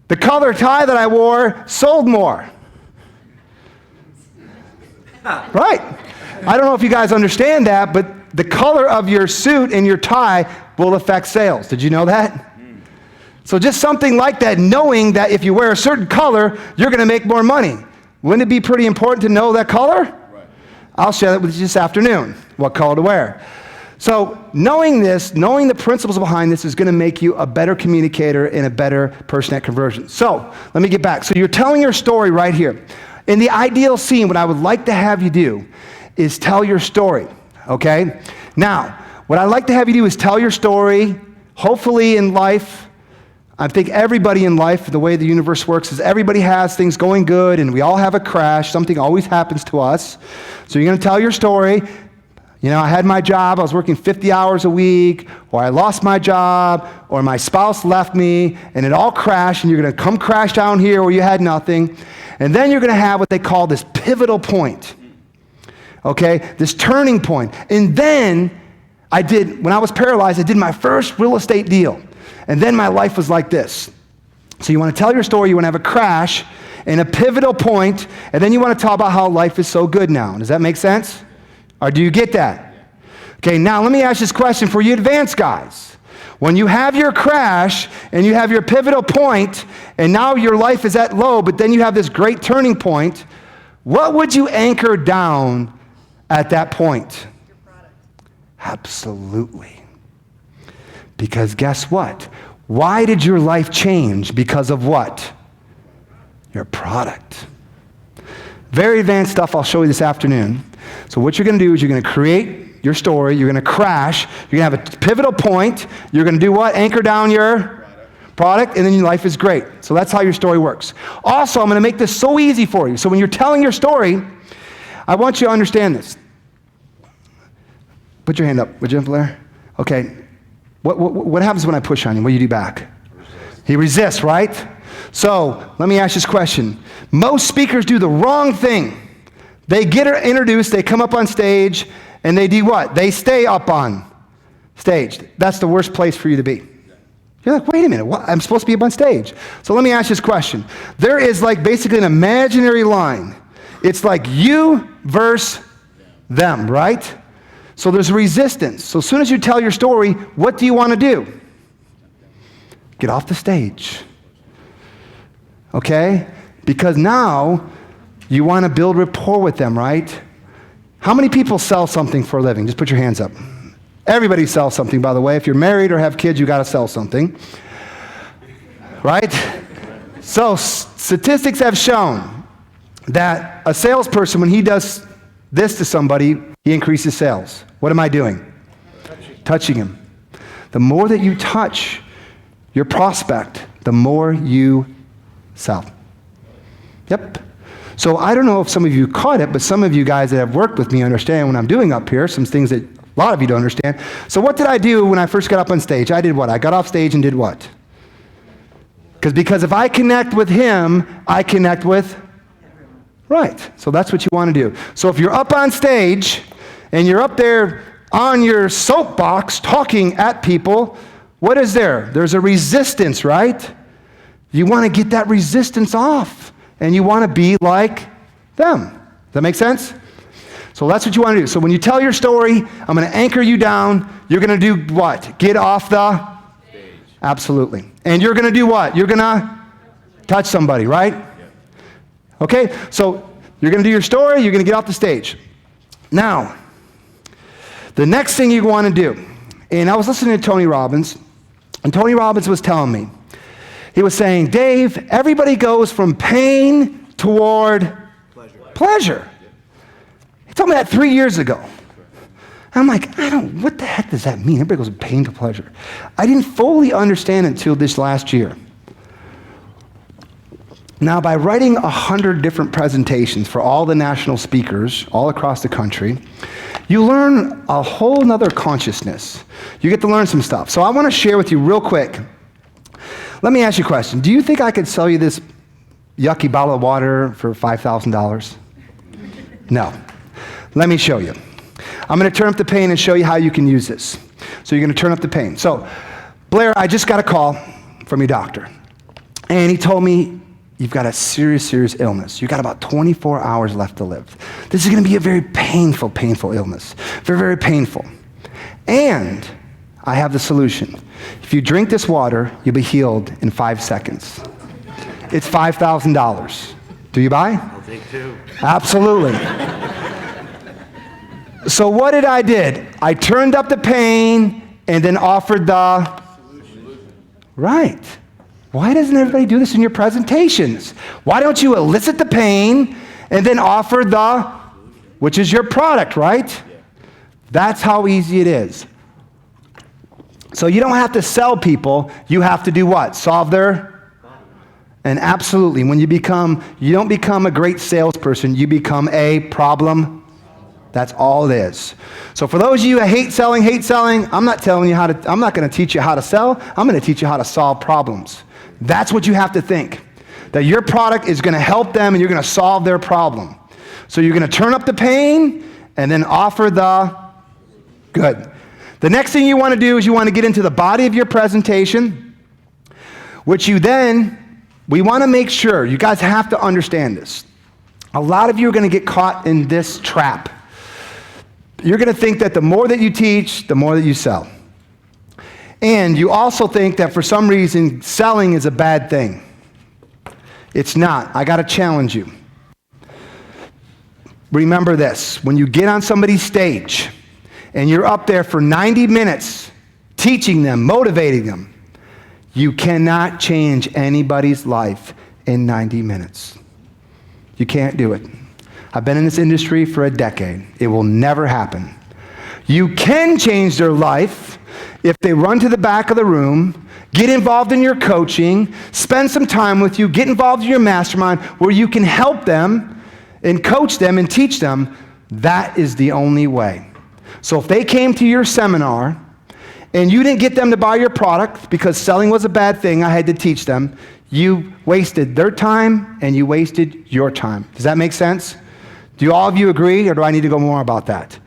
The color tie that I wore sold more. Right. I don't know if you guys understand that, but the color of your suit and your tie will affect sales. Did you know that? So just something like that, knowing that if you wear a certain color, you're going to make more money. Wouldn't it be pretty important to know that color? Right. I'll share that with you this afternoon, what color to wear. So knowing this, knowing the principles behind this is going to make you a better communicator and a better person at conversion. So let me get back. So you're telling your story right here. In the ideal scene, what I would like to have you do is tell your story, okay? Now, what I'd like to have you do is tell your story, hopefully in life. I think everybody in life, the way the universe works is everybody has things going good and we all have a crash. Something always happens to us. So you're going to tell your story. You know, I had my job, I was working 50 hours a week, or I lost my job, or my spouse left me, and it all crashed, and you're going to come crash down here where you had nothing. And then you're going to have what they call this pivotal point. Okay? This turning point. And then when I was paralyzed, I did my first real estate deal. And then my life was like this. So you want to tell your story, you want to have a crash and a pivotal point, and then you want to talk about how life is so good now. Does that make sense? Or do you get that? Okay, now let me ask this question for you advanced guys. When you have your crash and you have your pivotal point, and now your life is at low, but then you have this great turning point, what would you anchor down at that point? Your product. Absolutely. Because guess what? Why did your life change? Because of what? Your product. Very advanced stuff I'll show you this afternoon. So what you're going to do is you're going to create your story. You're going to crash. You're going to have a pivotal point. You're going to do what? Anchor down your product, and then your life is great. So that's how your story works. Also, I'm going to make this so easy for you. So when you're telling your story, I want you to understand this. Put your hand up, would you, Blair? Okay. What happens when I push on you? What do you do back? He resists, right? So let me ask this question. Most speakers do the wrong thing. They get introduced, they come up on stage, and they do what? They stay up on stage. That's the worst place for you to be. You're like, wait a minute, what? I'm supposed to be up on stage. So let me ask this question. There is like basically an imaginary line. It's like you versus them, right? So there's resistance. So as soon as you tell your story, what do you want to do? Get off the stage. Okay? Because now you want to build rapport with them, right? How many people sell something for a living? Just put your hands up. Everybody sells something, by the way. If you're married or have kids, you got to sell something. Right? So statistics have shown that a salesperson, when he does this to somebody, he increases sales. What am I doing? Touching him. The more that you touch your prospect, the more you sell. Yep. So I don't know if some of you caught it, but some of you guys that have worked with me understand what I'm doing up here, some things that a lot of you don't understand. So what did I do when I first got up on stage? I did what? I got off stage and did what? Because if I connect with him, I connect with? Right. So that's what you want to do. So if you're up on stage and you're up there on your soapbox talking at people, what is there? There's a resistance, right? You want to get that resistance off, and you want to be like them. Does that make sense? So that's what you want to do. So when you tell your story, I'm going to anchor you down. You're going to do what? Get off the stage. Absolutely. And you're going to do what? You're going to touch somebody, right? Yeah. Okay? So you're going to do your story. You're going to get off the stage. Now, the next thing you want to do, and I was listening to Tony Robbins, and Tony Robbins was telling me, he was saying, Dave, everybody goes from pain toward pleasure. He told me that 3 years ago. I'm like, what the heck does that mean? Everybody goes from pain to pleasure. I didn't fully understand it until this last year. Now, by writing 100 different presentations for all the national speakers all across the country, you learn a whole nother consciousness. You get to learn some stuff. So I want to share with you real quick. Let me ask you a question. Do you think I could sell you this yucky bottle of water for $5,000? No. Let me show you. I'm going to turn up the pain and show you how you can use this. So you're going to turn up the pain. So, Blair, I just got a call from your doctor. And he told me, you've got a serious, serious illness. You've got about 24 hours left to live. This is going to be a very painful, painful illness. Very, very painful. And I have the solution. If you drink this water, you'll be healed in 5 seconds. It's $5,000. Do you buy? I'll take 2. Absolutely. So what did I did? I turned up the pain and then offered the solution. Right. Why doesn't everybody do this in your presentations? Why don't you elicit the pain and then offer the, which is your product, right? Yeah. That's how easy it is. So you don't have to sell people, you have to do what? Solve their? And absolutely, when you don't become a great salesperson, you become a problem. That's all it is. So for those of you who hate selling, I'm not going to teach you how to sell, I'm going to teach you how to solve problems. That's what you have to think. That your product is going to help them and you're going to solve their problem. So you're going to turn up the pain and then offer the good. The next thing you want to do is you want to get into the body of your presentation, which we want to make sure, you guys have to understand this. A lot of you are going to get caught in this trap. You're going to think that the more that you teach, the more that you sell. And you also think that for some reason, selling is a bad thing. It's not. I got to challenge you. Remember this. When you get on somebody's stage and you're up there for 90 minutes teaching them, motivating them, you cannot change anybody's life in 90 minutes. You can't do it. I've been in this industry for a decade. It will never happen. You can change their life if they run to the back of the room, get involved in your coaching, spend some time with you, get involved in your mastermind where you can help them and coach them and teach them. That is the only way. So if they came to your seminar and you didn't get them to buy your product because selling was a bad thing, I had to teach them, you wasted their time and you wasted your time. Does that make sense? Do all of you agree, or do I need to go more about that?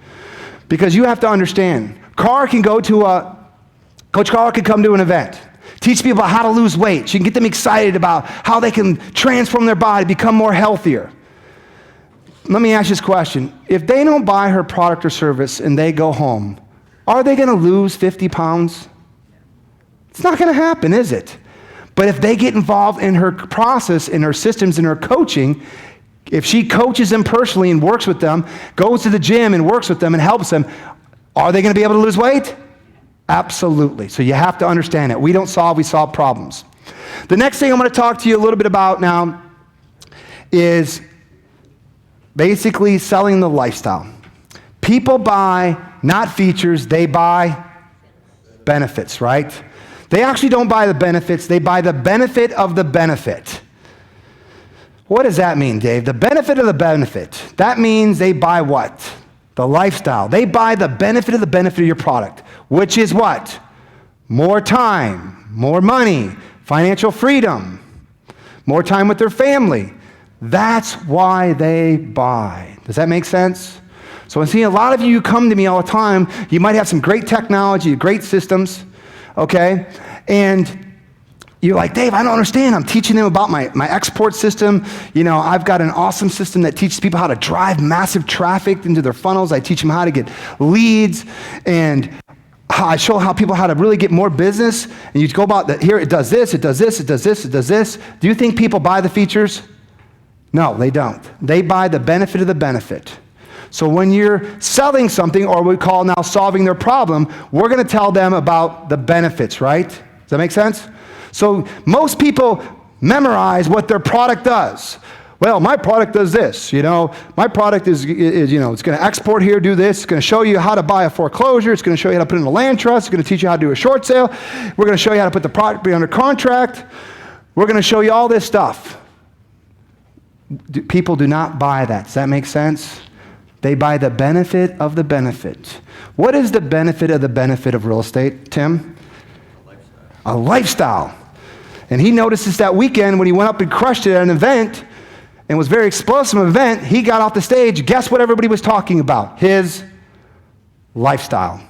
Because you have to understand, Coach Carr can come to an event, teach people how to lose weight. She can get them excited about how they can transform their body, become more healthier. Let me ask you this question. If they don't buy her product or service and they go home, are they going to lose 50 pounds? It's not going to happen, is it? But if they get involved in her process, in her systems, in her coaching, if she coaches them personally and works with them, goes to the gym and works with them and helps them, are they going to be able to lose weight? Absolutely. So you have to understand it. We don't solve, we solve problems. The next thing I'm going to talk to you a little bit about now is basically selling the lifestyle. People buy not features, they buy benefits, right? They actually don't buy the benefits, they buy the benefit of the benefit. What does that mean, Dave? The benefit of the benefit. That means they buy what? The lifestyle. They buy the benefit of the benefit of your product, which is what? More time, more money, financial freedom, more time with their family. That's why they buy. Does that make sense? So I see a lot of you come to me all the time. You might have some great technology, great systems, okay? And you're like, Dave, I don't understand. I'm teaching them about my export system. You know, I've got an awesome system that teaches people how to drive massive traffic into their funnels. I teach them how to get leads, and I show people how to really get more business. And you go about that. Here, it does this, it does this, it does this, it does this. Do you think people buy the features? No, they don't. They buy the benefit of the benefit. So when you're selling something, or we call now solving their problem, we're going to tell them about the benefits, right? Does that make sense? So most people memorize what their product does. Well, my product does this, you know. My product is you know, it's going to export here, do this. It's going to show you how to buy a foreclosure. It's going to show you how to put it in a land trust. It's going to teach you how to do a short sale. We're going to show you how to put the property under contract. We're going to show you all this stuff. People do not buy that. Does that make sense? They buy the benefit of the benefit. What is the benefit of the benefit of real estate, Tim? A lifestyle. And he noticed this that weekend when he went up and crushed it at an event, and was a very explosive event. He got off the stage. Guess what everybody was talking about? His lifestyle.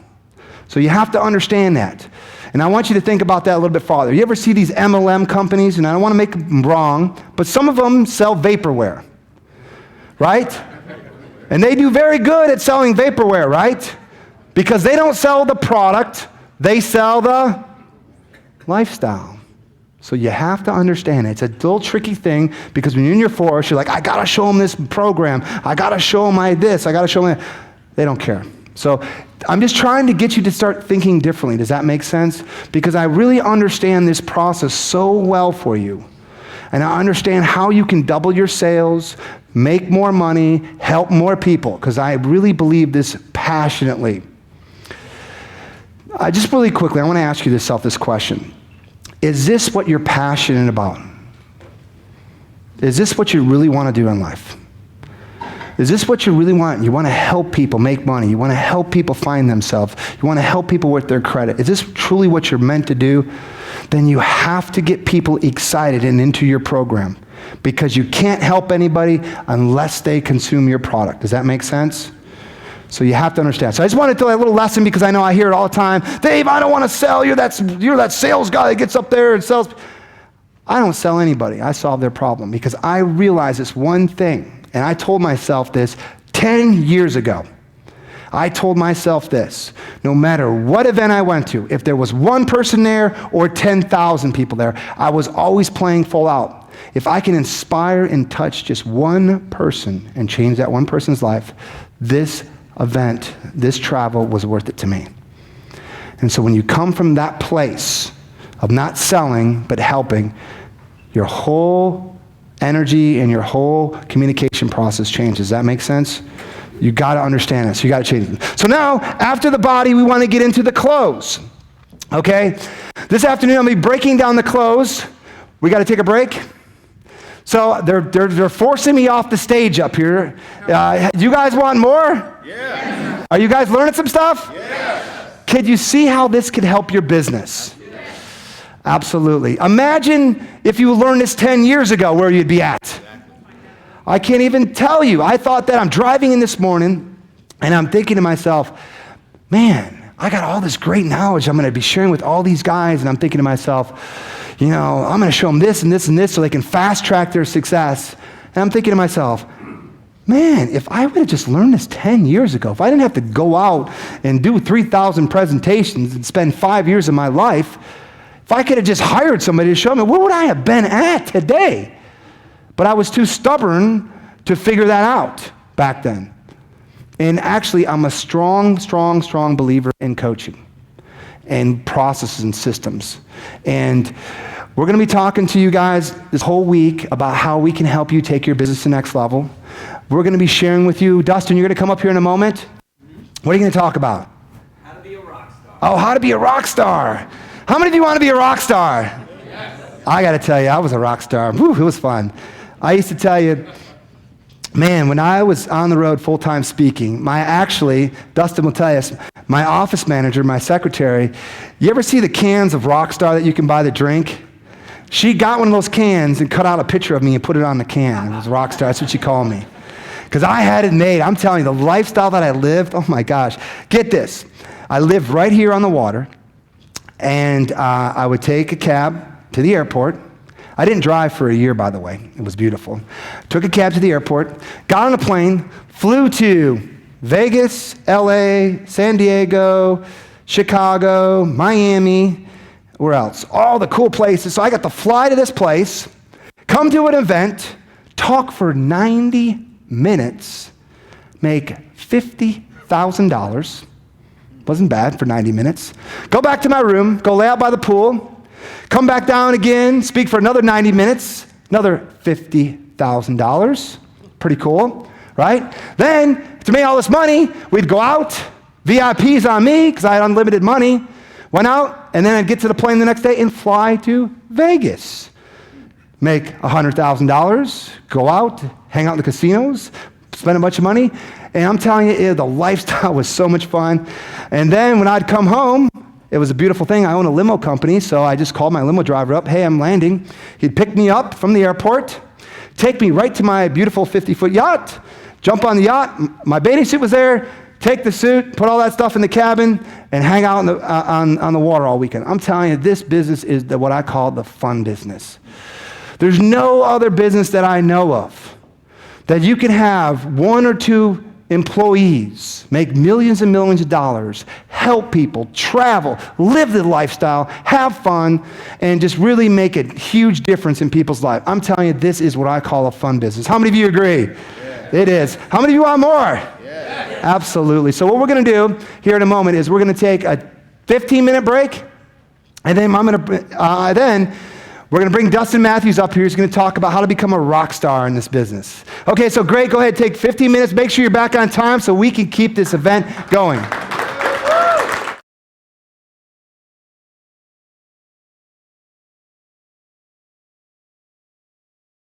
So you have to understand that. And I want you to think about that a little bit farther. You ever see these MLM companies? And I don't want to make them wrong, but some of them sell vaporware, right? And they do very good at selling vaporware, right? Because they don't sell the product, they sell the lifestyle. So you have to understand it. It's a little tricky thing, because when you're in your forest, you're like, I got to show them this program. I got to show them I got to show them that. They don't care. So I'm just trying to get you to start thinking differently. Does that make sense? Because I really understand this process so well for you. And I understand how you can double your sales, make more money, help more people, because I really believe this passionately. Just really quickly, I want to ask you this question. Is this what you're passionate about? Is this what you really want to do in life? Is this what you really want? You want to help people make money. You want to help people find themselves. You want to help people with their credit. Is this truly what you're meant to do? Then you have to get people excited and into your program, because you can't help anybody unless they consume your product. Does that make sense? So you have to understand. So I just wanted to tell you a little lesson, because I know I hear it all the time. Dave, I don't want to sell. You're that sales guy that gets up there and sells. I don't sell anybody. I solve their problem, because I realize this one thing, and I told myself this 10 years ago. I told myself this: no matter what event I went to, if there was one person there or 10,000 people there, I was always playing full out. If I can inspire and touch just one person and change that one person's life, this event, this travel was worth it to me. And so when you come from that place of not selling but helping, your whole energy and your whole communication process changes. Does that make sense? You got to understand this. You got to change it. So now, after the body, we want to get into the clothes. Okay? This afternoon, I'm going to be breaking down the clothes. We got to take a break. So they're forcing me off the stage up here. You guys want more? Yeah. Are you guys learning some stuff? Yeah. Could you see how this could help your business? Absolutely. Imagine if you learned this 10 years ago, where you'd be at. I can't even tell you. I thought that I'm driving in this morning, and I'm thinking to myself, man, I got all this great knowledge I'm going to be sharing with all these guys, and I'm thinking to myself, you know, I'm going to show them this and this and this so they can fast track their success. And I'm thinking to myself, man, if I would have just learned this 10 years ago, if I didn't have to go out and do 3,000 presentations and spend 5 years of my life, if I could have just hired somebody to show me, where would I have been at today? But I was too stubborn to figure that out back then. And actually, I'm a strong believer in coaching and processes and systems. And we're going to be talking to you guys this whole week about how we can help you take your business to the next level. We're going to be sharing with you. Dustin, you're going to come up here in a moment. What are you going to talk about? How to be a rock star. Oh, how to be a rock star. How many of you want to be a rock star? Yes. I got to tell you, I was a rock star. Woo, it was fun. I used to tell you, man, when I was on the road full-time speaking, Dustin will tell you, my office manager, my secretary, you ever see the cans of Rockstar that you can buy the drink? She got one of those cans and cut out a picture of me and put it on the can. It was Rockstar, that's what she called me. Because I had it made. I'm telling you, the lifestyle that I lived, oh my gosh. Get this, I lived right here on the water, and I would take a cab to the airport. I didn't drive for a year, by the way. It was beautiful. Took a cab to the airport, got on a plane, flew to Vegas, LA, San Diego, Chicago, Miami, where else? All the cool places. So I got to fly to this place, come to an event, talk for 90 minutes, make $50,000. Wasn't bad for 90 minutes. Go back to my room, go lay out by the pool, come back down again, speak for another 90 minutes, another $50,000. Pretty cool, right? Then, to make all this money, we'd go out, VIPs on me, because I had unlimited money, went out, and then I'd get to the plane the next day and fly to Vegas. Make $100,000, go out, hang out in the casinos, spend a bunch of money, and I'm telling you, the lifestyle was so much fun. And then when I'd come home, it was a beautiful thing. I own a limo company, so I just called my limo driver up. Hey, I'm landing. He'd pick me up from the airport, take me right to my beautiful 50-foot yacht, jump on the yacht. My bathing suit was there. Take the suit, put all that stuff in the cabin, and hang out on the water all weekend. I'm telling you, this business is what I call the fun business. There's no other business that I know of that you can have one or two employees, make millions and millions of dollars, help people, travel, live the lifestyle, have fun, and just really make a huge difference in people's lives. I'm telling you, this is what I call a fun business. How many of you agree? Yeah. It is. How many of you want more? Yeah. Absolutely. So what we're going to do here in a moment is we're going to take a 15-minute break, and then we're going to bring Dustin Matthews up here. He's going to talk about how to become a rock star in this business. Okay, so great. Go ahead, take 15 minutes. Make sure you're back on time so we can keep this event going.